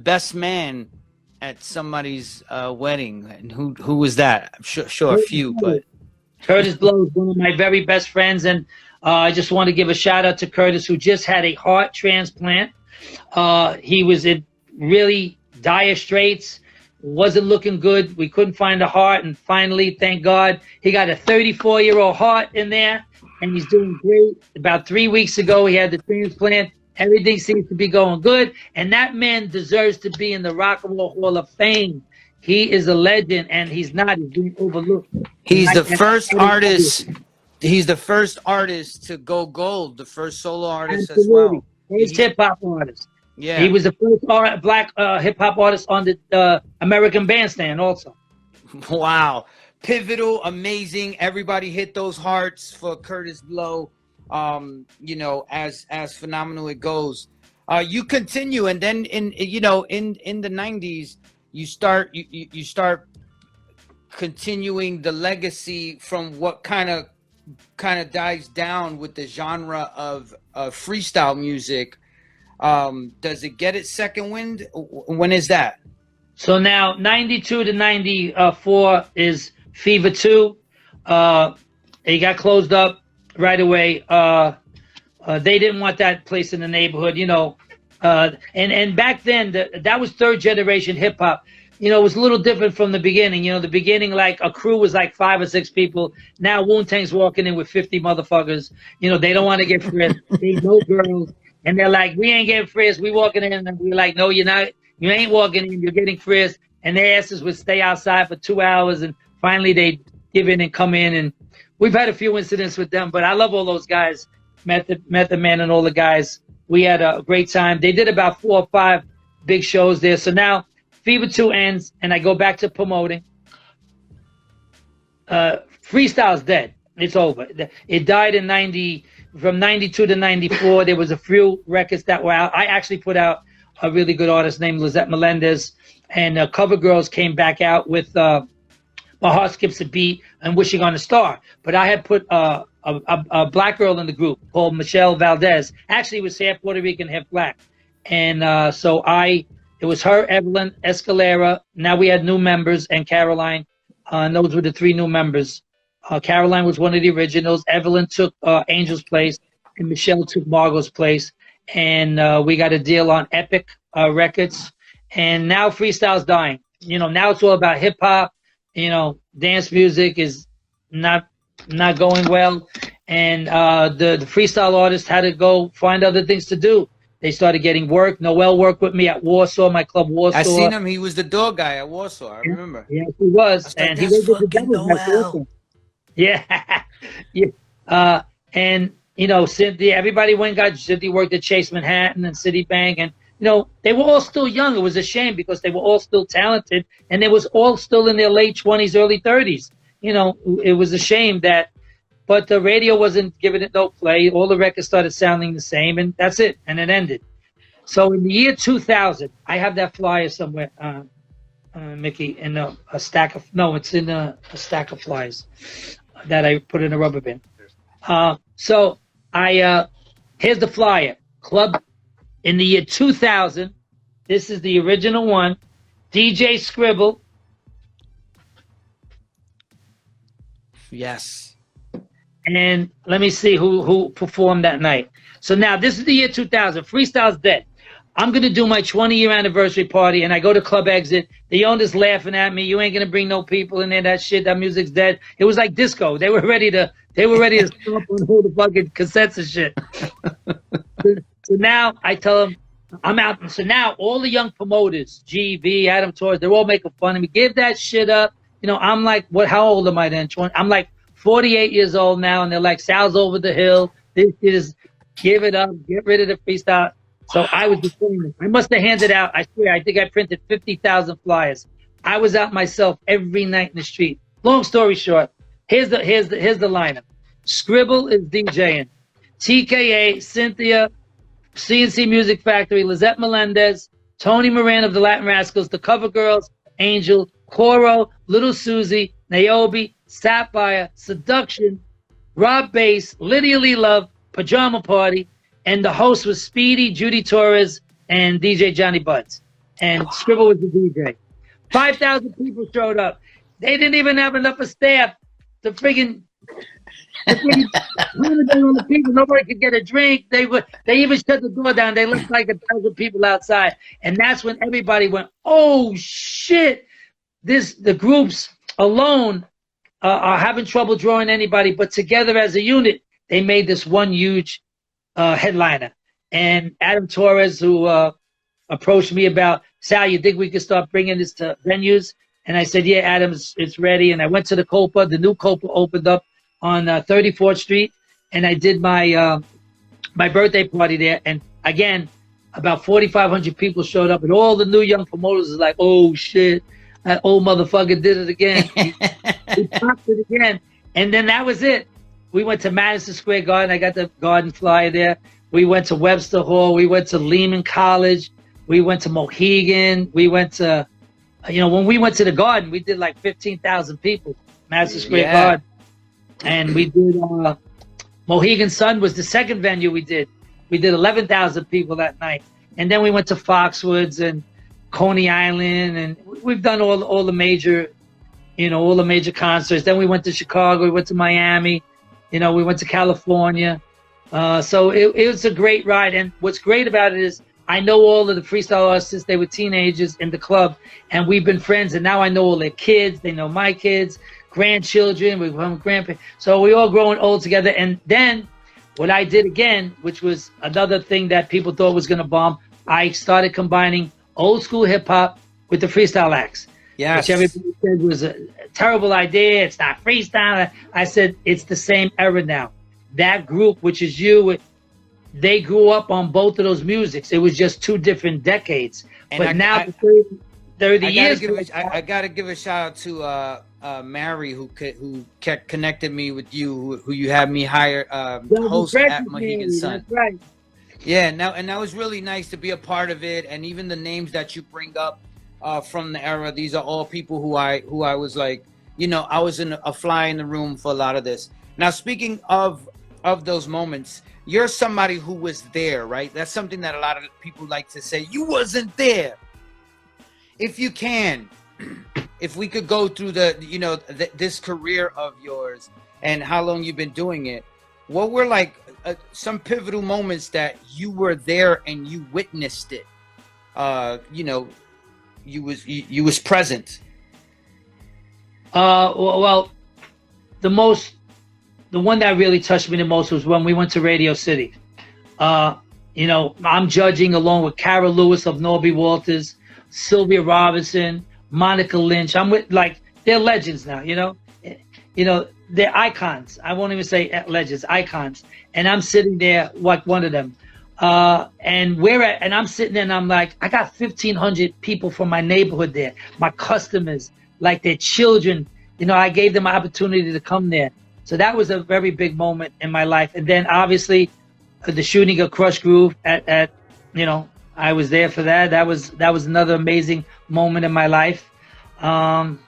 best man at somebody's wedding. And who was that? I'm sure a few, but Curtis Blow is one of my very best friends, and I just want to give a shout out to Curtis, who just had a heart transplant. He was in really dire straits, wasn't looking good. We couldn't find a heart, and finally, thank God, he got a 34-year-old heart in there, and he's doing great. About 3 weeks ago, he had the transplant. Everything seems to be going good, and that man deserves to be in the Rock and Roll Hall of Fame. He is a legend, and he's not. He's being overlooked. He's the first artist. He's the first artist to go gold. The first solo artist as well. First hip hop artist. Yeah. He was the first black hip hop artist on the American Bandstand. Also. Wow. Pivotal, amazing. Everybody hit those hearts for Curtis Blow. As phenomenal it goes. You continue, and then in the 90s. You start continuing the legacy from what kind of dies down with the genre of freestyle music. Does it get its second wind? When is that? So now 92 to 94 is Fever 2. It got closed up right away. They didn't want that place in the neighborhood, and back then that was third generation hip hop. It was a little different from the beginning. The beginning, like a crew was like 5 or 6 people. Now Wu-Tang's walking in with 50 motherfuckers. They don't want to get frisked. They know girls, and they're like, we ain't getting frisked. We walking in, and we're like, no, you're not. You ain't walking in. You're getting frisked. And their asses would stay outside for 2 hours, and finally they give in and come in. And we've had a few incidents with them, but I love all those guys. Method Man and all the guys. We had a great time. They did about 4 or 5 big shows there. So now Fever 2 ends, and I go back to promoting. Freestyle's dead. It's over. It died in from 92 to 94. There was a few records that were out. I actually put out a really good artist named Lizette Melendez, and Cover Girls came back out with My Heart Skips a Beat and Wishing on a Star. But I had put a black girl in the group called Michelle Valdez. Actually, it was half Puerto Rican, half black. And it was her, Evelyn, Escalera. Now we had new members, and Caroline. And those were the 3 new members. Caroline was one of the originals. Evelyn took Angel's place, and Michelle took Margot's place. And we got a deal on Epic Records. And now Freestyle's dying. Now it's all about hip hop. Dance music is not going well. and the freestyle artists had to go find other things to do. They started getting work. Noel worked with me at Warsaw, my club Warsaw. I seen him. He was the door guy at Warsaw. I remember. Yes, he was. I was And like, he was with the fucking Devils at Warsaw. Noel. Yeah. Yeah. And, you know, Cynthia, everybody went and got, Cynthia worked at Chase Manhattan and Citibank. And, you know, they were all still young. It was a shame because they were all still talented. And they was all still in their late 20s, early 30s. You know, it was a shame that, but the radio wasn't giving it no play. All the records started sounding the same, and that's it. And it ended. So in the year 2000, I have that flyer somewhere, Mickey, in a stack of, no, it's in a stack of flyers that I put in a rubber bin. So here's the flyer. Club in the year 2000. This is the original one. DJ Scribble. Yes. And let me see who performed that night. So now this is the year 2000. Freestyle's dead. I'm going to do my 20-year anniversary party, and I go to Club Exit. The owner's laughing at me. You ain't going to bring no people in there. That shit, that music's dead. It was like disco. They were ready to stop on all the fucking cassettes and shit. So now I tell them, I'm out. So now all the young promoters, GV, Adam Torres, they're all making fun of me. Give that shit up. You know, I'm like, what? How old am I then? 20? I'm like 48 years old now, and they're like, Sal's over the hill. This is, give it up. Get rid of the freestyle. So I was doing I must have handed out, I swear, I think I printed 50,000 flyers. I was out myself every night in the street. Long story short, here's the lineup. Scribble is DJing. TKA, Cynthia, CNC Music Factory, Lizette Melendez, Tony Moran of the Latin Rascals, the Cover Girls, Angel, Coro, Little Susie, Niobe, Sapphire, Seduction, Rob Bass, Lydia Lee Love, Pajama Party, and the host was Speedy, Judy Torres, and DJ Johnny Buds. And Scribble was the DJ. 5,000 people showed up. They didn't even have enough of staff to friggin' on the people. Nobody could get a drink. They even shut the door down. They left like 1,000 people outside. And that's when everybody went, oh shit. The groups alone are having trouble drawing anybody, but together as a unit, they made this one huge headliner. And Adam Torres, who approached me about, Sal, you think we could start bringing this to venues? And I said, yeah, Adam, it's ready. And I went to the Copa. The new Copa opened up on 34th Street, and I did my my birthday party there. And again, about 4,500 people showed up, and all the new young promoters was like, oh shit, that old motherfucker did it again. He popped it again. And then that was it. We went to Madison Square Garden. I got the garden flyer there. We went to Webster Hall. We went to Lehman College. We went to Mohegan. We went to, you know, when we went to the garden, we did like 15,000 people, Madison Square Garden. And we did, Mohegan Sun was the second venue we did. We did 11,000 people that night. And then we went to Foxwoods and Coney Island. And we've done all the major, you know, all the major concerts. Then we went to Chicago. We went to Miami. You know, we went to California. So it was a great ride. And what's great about it is I know all of the freestyle artists since they were teenagers in the club, and we've been friends. And now I know all their kids. They know my kids, grandchildren. We become grandparents. So we all growing old together. And then what I did again, which was another thing that people thought was going to bomb, I started combining old school hip hop with the freestyle acts. Yes. Which everybody said was a terrible idea. It's not freestyle. I said, it's the same era now. That group, which is you, they grew up on both of those musics. It was just two different decades. And but now, 30 years. I got to give a shout out to Mary, who connected me with you, who you had me hire host at Mohegan Sun. That's right. Yeah, and that was really nice to be a part of it. And even the names that you bring up from the era, these are all people who I was like, you know, I was a fly in the room for a lot of this. Now, speaking of those moments, you're somebody who was there, right? That's something that a lot of people like to say. You wasn't there. If you can, if we could go through this career of yours and how long you've been doing it, what were like some pivotal moments that you were there and you witnessed it? You know, you was present. Well, the most the one that really touched me the most was when we went to Radio City. You know, I'm judging along with Cara Lewis of Norby Walters, Sylvia Robinson, Monica Lynch. I'm with, like, they're legends now, you know? You know, they're icons. I won't even say legends, icons. And I'm sitting there like one of them. And I'm sitting there and I'm like, I got 1,500 people from my neighborhood there, my customers, like their children. You know, I gave them an opportunity to come there. So that was a very big moment in my life. And then obviously the shooting of Krush Groove at you know, I was there for that. That was another amazing moment in my life. And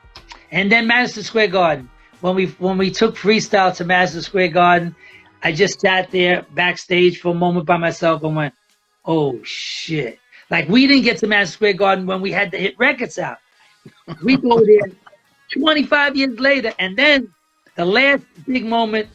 then Madison Square Garden. When we took Freestyle to Madison Square Garden, I just sat there backstage for a moment by myself and went, oh shit. Like, we didn't get to Madison Square Garden when we had the hit records out. We go there 25 years later. And then the last big moment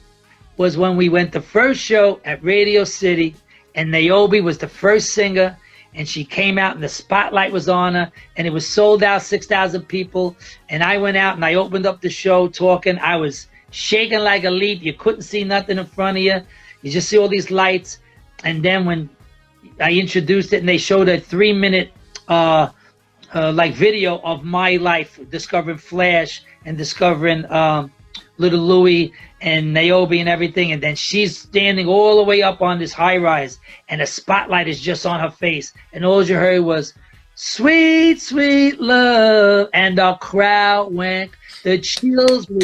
was when we went the first show at Radio City, and Niobe was the first singer, and she came out and the spotlight was on her, and it was sold out, 6,000 people. And I went out and I opened up the show talking. I was shaking like a leaf. You couldn't see nothing in front of you. You just see all these lights. And then when I introduced it and they showed a 3-minute like video of my life, discovering Flash and discovering Little Louie and Niobe and everything, and then she's standing all the way up on this high rise and the spotlight is just on her face, and all you heard was sweet, sweet love, and the crowd went, the chills were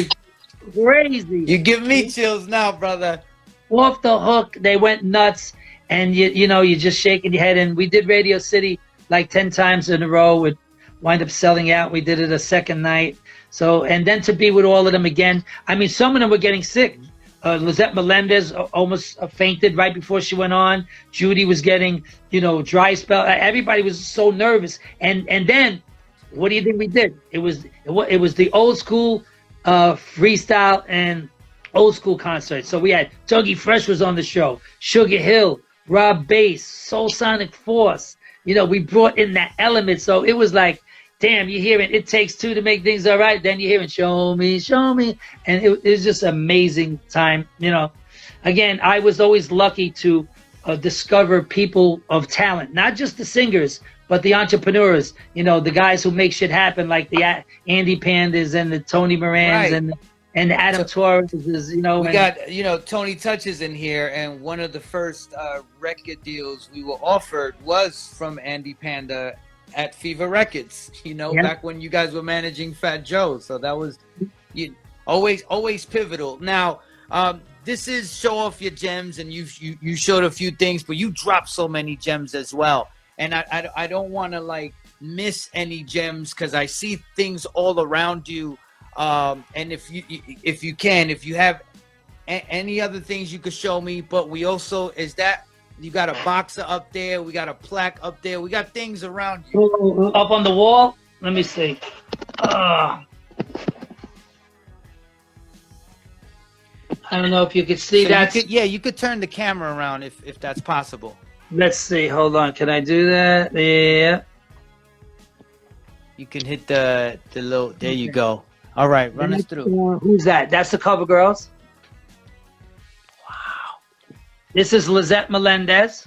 crazy. You give me chills now, brother. Off the hook, they went nuts, and you know, you're just shaking your head. And we did Radio City like 10 times in a row. It wind up selling out. We did it a second night. So, and then to be with all of them again, I mean, some of them were getting sick. Lizette Melendez almost fainted right before she went on. Judy was getting, you know, dry spell. Everybody was so nervous. And then, what do you think we did? It was the old school freestyle and old school concert. So we had Dougie Fresh was on the show, Sugar Hill, Rob Bass, Soul Sonic Force. You know, we brought in that element. So it was like, damn, you hearing It Takes Two to Make Things All Right. Then you're hearing Show Me, Show Me. And it was just an amazing time. You know, again, I was always lucky to discover people of talent, not just the singers, but the entrepreneurs, you know, the guys who make shit happen, like the Andy Pandas and the Tony Morans, right, and the Adam Torres, you know. We got, you know, Tony Touches in here, and one of the first record deals we were offered was from Andy Panda at Fever Records, you know, yeah, back when you guys were managing Fat Joe. So that was always pivotal. Now, this is Show Off Your Gems, and you showed a few things, but you dropped so many gems as well. And I don't want to like miss any gems, because I see things all around you. And if you have any other things you could show me, but we also, you got a boxer up there, we got a plaque up there, we got things around you. Up on the wall? Let me see. I don't know if you could see so that. You could turn the camera around if that's possible. Let's see. Hold on. Can I do that? Yeah. You can hit the little. There you go. All right, run us through. Who's that? That's the Cover Girls. This is Lizette Melendez.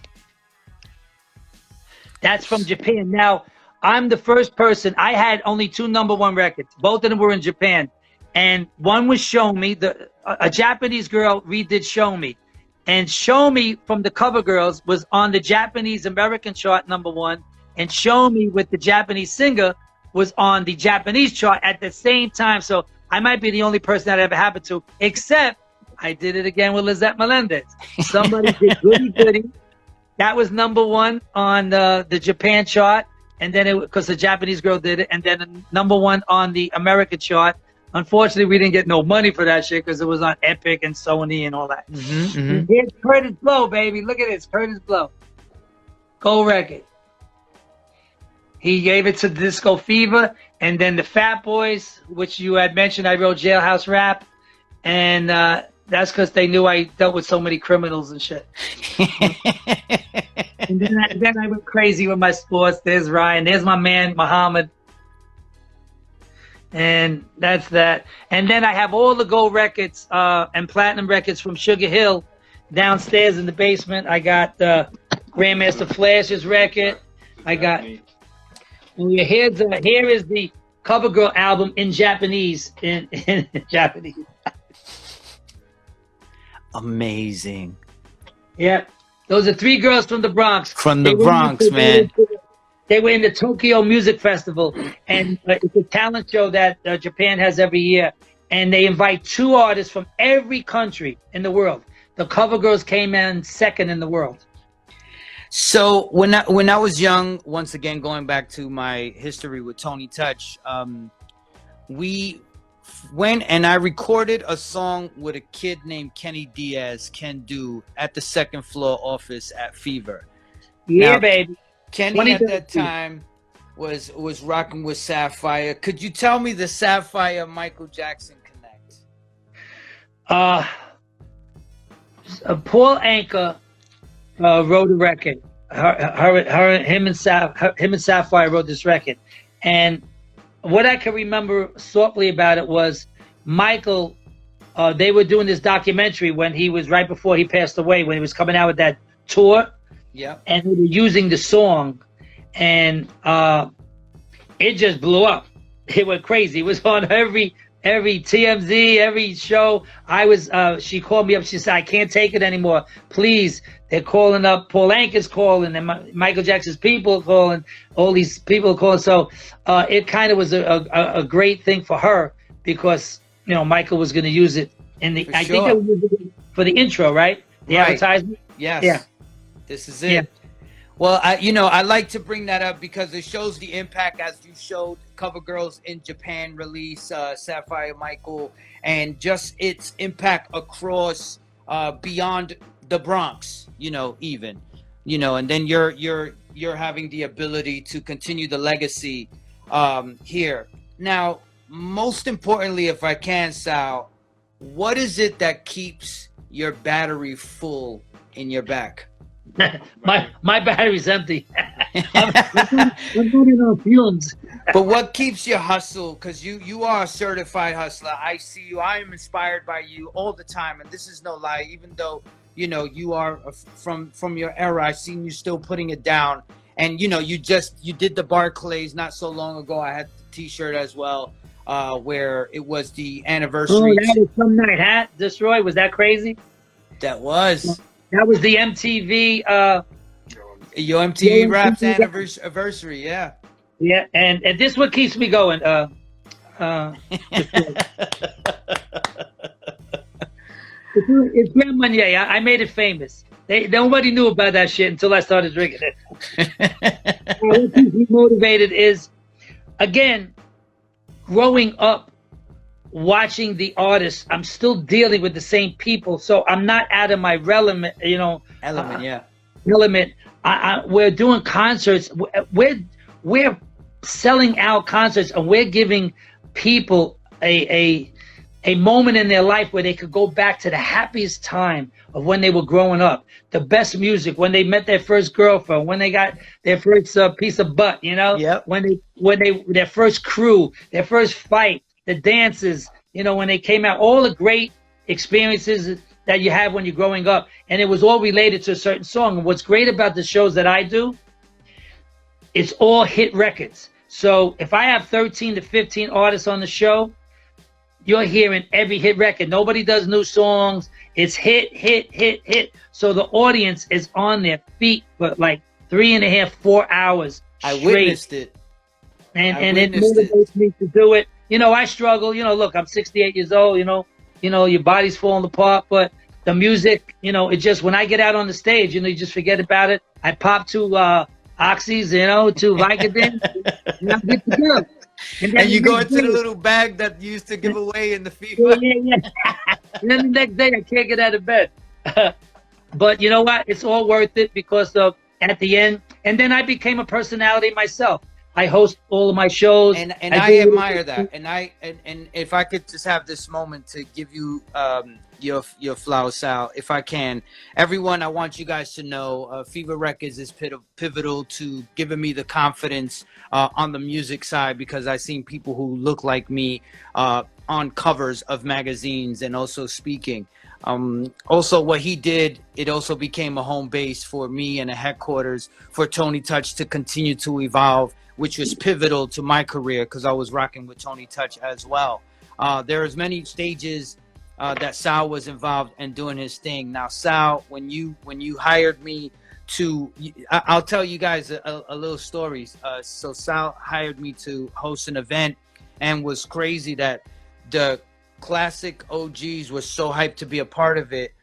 That's from Japan. Now, I'm the first person. I had only 2 #1 records. Both of them were in Japan. And one was Show Me. A Japanese girl redid Show Me. And Show Me from the Cover Girls was on the Japanese American chart #1. And Show Me with the Japanese singer was on the Japanese chart at the same time. So I might be the only person that ever happened to, except I did it again with Lizette Melendez. Somebody did Goody Goody. That was #1 on the Japan chart, and then because the Japanese girl did it, and then #1 on the American chart. Unfortunately, we didn't get no money for that shit because it was on Epic and Sony and all that. Here's Curtis Blow, baby. Look at this, Curtis Blow. Gold record. He gave it to Disco Fever, and then the Fat Boys, which you had mentioned, I wrote Jailhouse Rap, and that's because they knew I dealt with so many criminals and shit. And then I went crazy with my sports. There's Ryan. There's my man, Muhammad. And that's that. And then I have all the gold records and platinum records from Sugar Hill downstairs in the basement. I got Grandmaster Flash's record. I got. Here is the CoverGirl album in Japanese. In Japanese. Amazing. Yeah, those are 3 girls from the Bronx. From the Bronx, man. They were in the Tokyo Music Festival, and it's a talent show that Japan has every year. And they invite 2 artists from every country in the world. The CoverGirls came in second in the world. So when I was young, once again going back to my history with Tony Touch, we went and I recorded a song with a kid named Kenny Diaz, Ken Do, at the 2nd floor office at Fever. Yeah, now, baby. Kenny at that time was rocking with Sapphire. Could you tell me the Sapphire Michael Jackson connect? Paul Anka wrote a record. Him and Sapphire wrote this record, and what I can remember softly about it was Michael. They were doing this documentary when he was right before he passed away, when he was coming out with that tour. Yeah. And they were using the song, and it just blew up. It went crazy. It was on every TMZ, every show. She called me up. She said, "I can't take it anymore. Please." They're calling up. Paul Anka's calling, and Michael Jackson's people are calling. All these people are calling. So it kind of was a great thing for her, because Michael was going to use it in the. I think they were using it for the intro, right? The advertisement. Yes. Yeah. This is it. Yeah. Well, I like to bring that up because it shows the impact, as you showed CoverGirls in Japan release Sapphire Michael, and just its impact across beyond the Bronx, even, and then you're having the ability to continue the legacy here. Now, most importantly, if I can, Sal, what is it that keeps your battery full in your back? my battery's empty. I'm running on fumes. But what keeps you hustle? Because you are a certified hustler. I see you. I am inspired by you all the time, and this is no lie. Even though you are from your era, I've seen you still putting it down. And you did the Barclays not so long ago. I had the T-shirt as well, where it was the anniversary. Oh, that was some night, huh? Destroy. Was that crazy? That was. That was the MTV. Your MTV Raps anniversary, yeah. Yeah, and this is what keeps me going. It's Grand Marnier. I made it famous. Nobody knew about that shit until I started drinking it. What keeps me motivated is, again, growing up, watching the artists. I'm still dealing with the same people, so I'm not out of my element. Element. We're doing concerts. We're selling out concerts, and we're giving people a moment in their life where they could go back to the happiest time of when they were growing up, the best music, when they met their first girlfriend, when they got their first piece of butt, Yep. when their first crew, their first fight, the dances, when they came out, all the great experiences that you have when you're growing up, and it was all related to a certain song. And what's great about the shows that I do, it's all hit records. So if I have 13 to 15 artists on the show, you're hearing every hit record. Nobody does new songs. It's hit, hit, hit, hit. So the audience is on their feet for like 3.5, 4 hours straight. I witnessed it. And it motivates me to do it. I struggle. Look, I'm 68 years old. Your body's falling apart. But the music, it just, when I get out on the stage, you just forget about it. I pop 2 oxys, 2 Vicodin, and I'm good to go. And you go into the little bag that you used to give away in the FIFA. Yeah. And then the next day, I can't get out of bed. But you know what? It's all worth it because of at the end. And then I became a personality myself. I host all of my shows. And I admire that. And if I could just have this moment to give you your flowers, Sal, if I can. Everyone, I want you guys to know Fever Records is pivotal to giving me the confidence on the music side, because I've seen people who look like me on covers of magazines and also speaking. Also, what he did, it also became a home base for me and a headquarters for Tony Touch to continue to evolve, which was pivotal to my career because I was rocking with Tony Touch as well. There's many stages that Sal was involved in doing his thing. Now, Sal, when you hired me to, I'll tell you guys a little story. So Sal hired me to host an event, and was crazy that the classic OGs were so hyped to be a part of it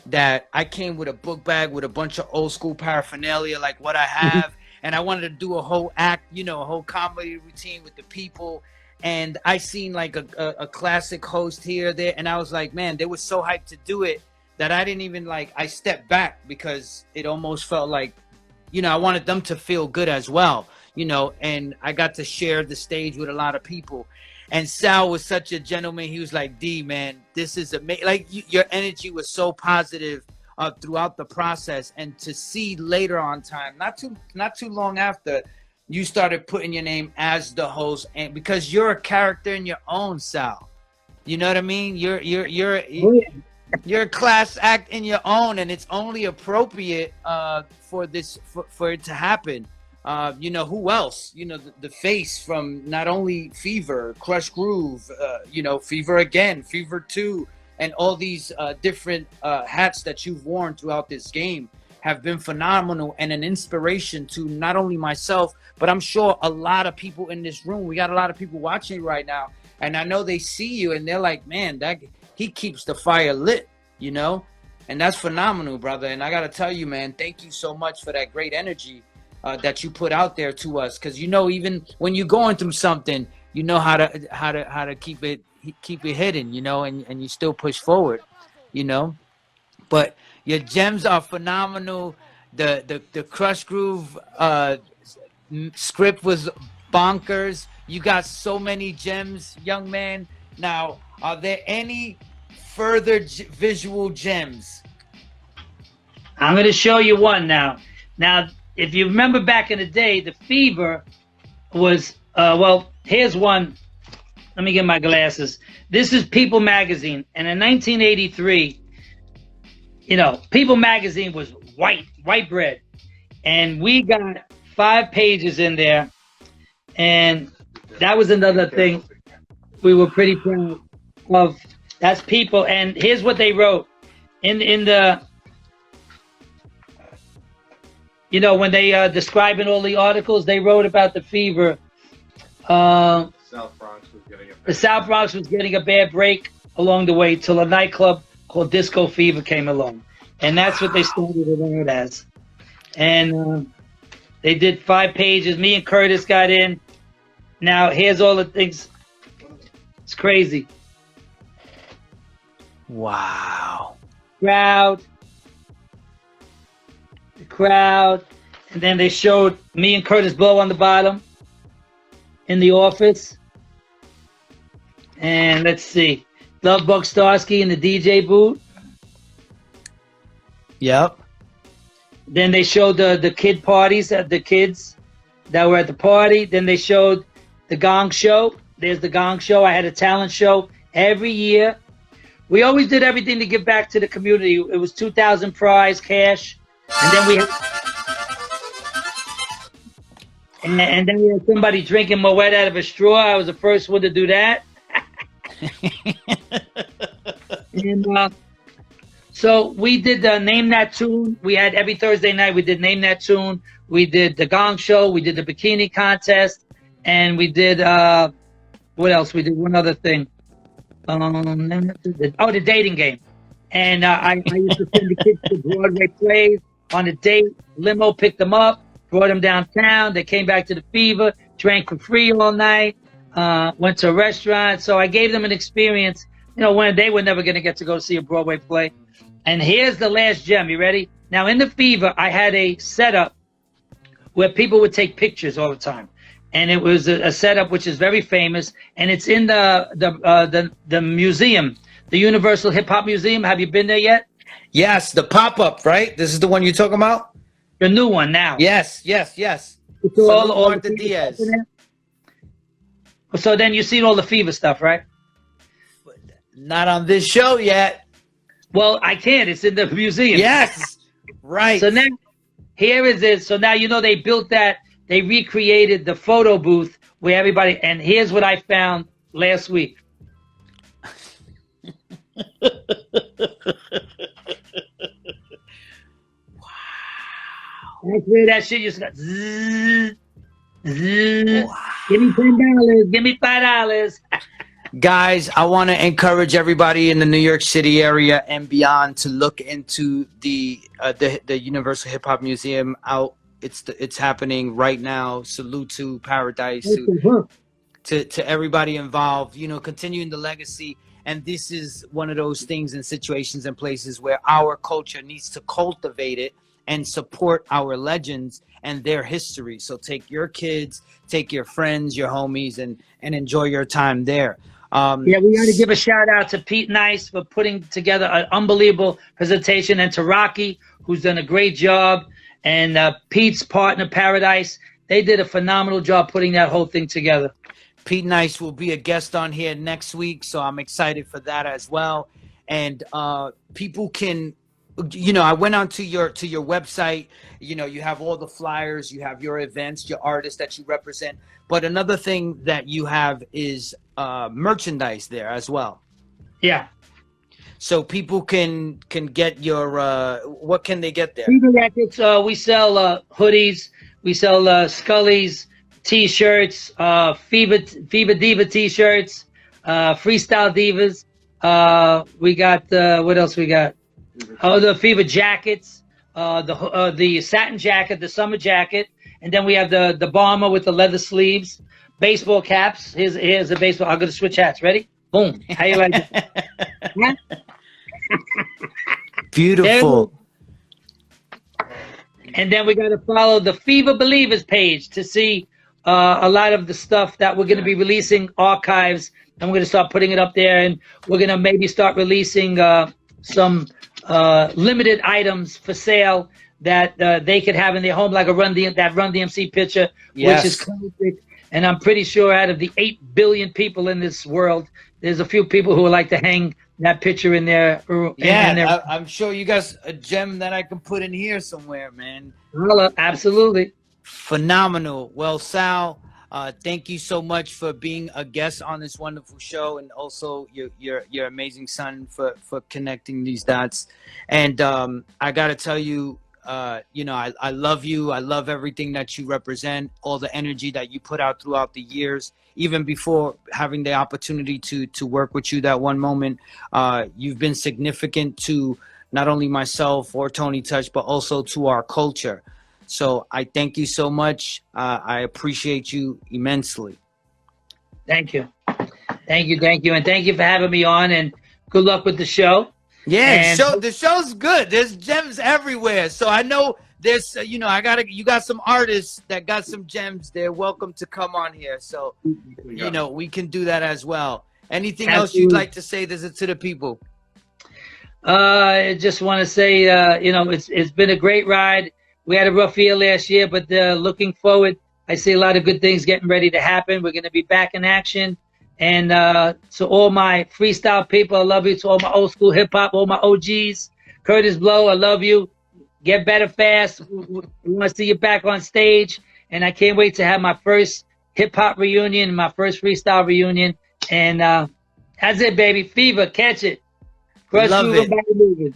that I came with a book bag with a bunch of old school paraphernalia like what I have. And I wanted to do a whole act, you know, a whole comedy routine with the people. And I seen like a classic host here, there. And I was like, man, they were so hyped to do it that I didn't even I stepped back because it almost felt like, you know, I wanted them to feel good as well, you know, and I got to share the stage with a lot of people. And Sal was such a gentleman. He was like, D, man, this is amazing. Like your energy was so positive throughout the process. And to see later on time, not too long after, you started putting your name as the host, and because you're a character in your own, Sal. You know what I mean? You're a class act in your own, and it's only appropriate for it to happen. You know, who else? You know, the face from not only Fever, Krush Groove, you know, Fever Again, Fever 2, and all these different hats that you've worn throughout this game have been phenomenal and an inspiration to not only myself, but I'm sure a lot of people in this room. We got a lot of people watching right now, and I know they see you and they're like, man, he keeps the fire lit, you know? And that's phenomenal, brother. And I got to tell you, man, thank you so much for that great energy that you put out there to us, because you know, even when you're going through something, you know how to keep it hidden, you know, and you still push forward, you know. But your gems are phenomenal. The Krush Groove script was bonkers. You got so many gems, young man. Now, are there any further visual gems? I'm going to show you one now. Now, if you remember back in the day, the Fever was, well, here's one. Let me get my glasses. This is People Magazine. And in 1983, you know, People Magazine was white bread. And we got 5 pages in there. And that was another thing we were pretty proud of. That's People. And here's what they wrote in the, you know, when they describing all the articles they wrote about the Fever, the South Bronx was getting a bad break along the way till a nightclub called Disco Fever came along, and that's what they started it out as. And they did 5 pages. Me and Curtis got in. Now here's all the things. It's crazy. Wow. Crowd, and then they showed me and Curtis Blow on the bottom in the office, and let's see, Love Bug Starsky in the DJ booth. Yep. Then they showed the kid parties, the kids that were at the party. Then they showed the Gong Show. There's the Gong Show. I had a talent show every year. We always did everything to give back to the community. It was 2,000 prize cash. And then we had somebody drinking Moet out of a straw. I was the first one to do that. And so we did Name That Tune. We had every Thursday night. We did Name That Tune. We did the Gong Show. We did the bikini contest, and we did what else? We did one other thing. The dating game. And I used to send the kids to Broadway plays. On a date, limo picked them up, brought them downtown. They came back to the Fever, drank for free all night, went to a restaurant. So I gave them an experience, you know, when they were never going to get to go see a Broadway play. And here's the last gem. You ready? Now, in the Fever, I had a setup where people would take pictures all the time. and it was a setup which is very famous, and it's in the museum, the Universal Hip Hop Museum. Have you been there yet? Yes, the pop-up, right? This is the one you're talking about? The new one now. Yes, yes, yes. It's So all Martha the Diaz. stuff in there. So then you seen all the Fever stuff, right? Not on this show yet. Well, I can't. It's in the museum. Yes, right. So now, here is it. So now, you know, they built that. They recreated the photo booth where everybody, and here's what I found last week. Wow. That's where that shit just got zzz, zzz. Wow. Give me $10. Give me $5. Guys, I want to encourage everybody in the New York City area and beyond to look into the Universal Hip Hop Museum out. It's happening right now. Salute to Paradise, to everybody involved. You know, continuing the legacy. And this is one of those things and situations and places where our culture needs to cultivate it and support our legends and their history. So take your kids, take your friends, your homies, and enjoy your time there. Yeah, we got to give a shout out to Pete Nice for putting together an unbelievable presentation, and to Rocky, who's done a great job, and Pete's partner, Paradise. They did a phenomenal job putting that whole thing together. Pete Nice will be a guest on here next week, so I'm excited for that as well. And people can, you know, I went onto your website. You know, you have all the flyers, you have your events, your artists that you represent. But another thing that you have is merchandise there as well. Yeah. So people can get your what can they get there? Feverrecords. We sell hoodies. We sell Scully's T-shirts, Fever Diva T-shirts, Freestyle Divas. We got what else we got? Oh, the Fever jackets, the satin jacket, the summer jacket, and then we have the bomber with the leather sleeves, baseball caps. Here's a baseball. I'm gonna switch hats. Ready? Boom. How you like it? Beautiful. And then we got to follow the Fever Believers page to see a lot of the stuff that we're going to be releasing, archives, and we're going to start putting it up there, and we're going to maybe start releasing some limited items for sale that they could have in their home, like Run DMC picture, yes, which is classic. And I'm pretty sure out of the 8 billion people in this world, there's a few people who would like to hang that picture in their room. Yeah, I'm sure you got a gem that I can put in here somewhere, man. Absolutely. Phenomenal. Well, Sal, thank you so much for being a guest on this wonderful show, and also your amazing son for connecting these dots. And I got to tell you, you know, I love you. I love everything that you represent, all the energy that you put out throughout the years, even before having the opportunity to work with you that one moment. You've been significant to not only myself or Tony Touch, but also to our culture. So I thank you so much. I appreciate you immensely. Thank you. Thank you. Thank you. And thank you for having me on, and good luck with the show. Yeah, the show's good. There's gems everywhere. So I know there's, you know, you got some artists that got some gems. They're welcome to come on here. So, you know, we can do that as well. Anything else you'd like to say to the people? I just want to say, you know, it's been a great ride. We had a rough year last year, but looking forward, I see a lot of good things getting ready to happen. We're going to be back in action. And to all my freestyle people, I love you. To all my old school hip hop, all my OGs, Curtis Blow, I love you. Get better fast. We want to see you back on stage. And I can't wait to have my first hip hop reunion, my first freestyle reunion. And that's it, baby. Fever, catch it. Crush Groove,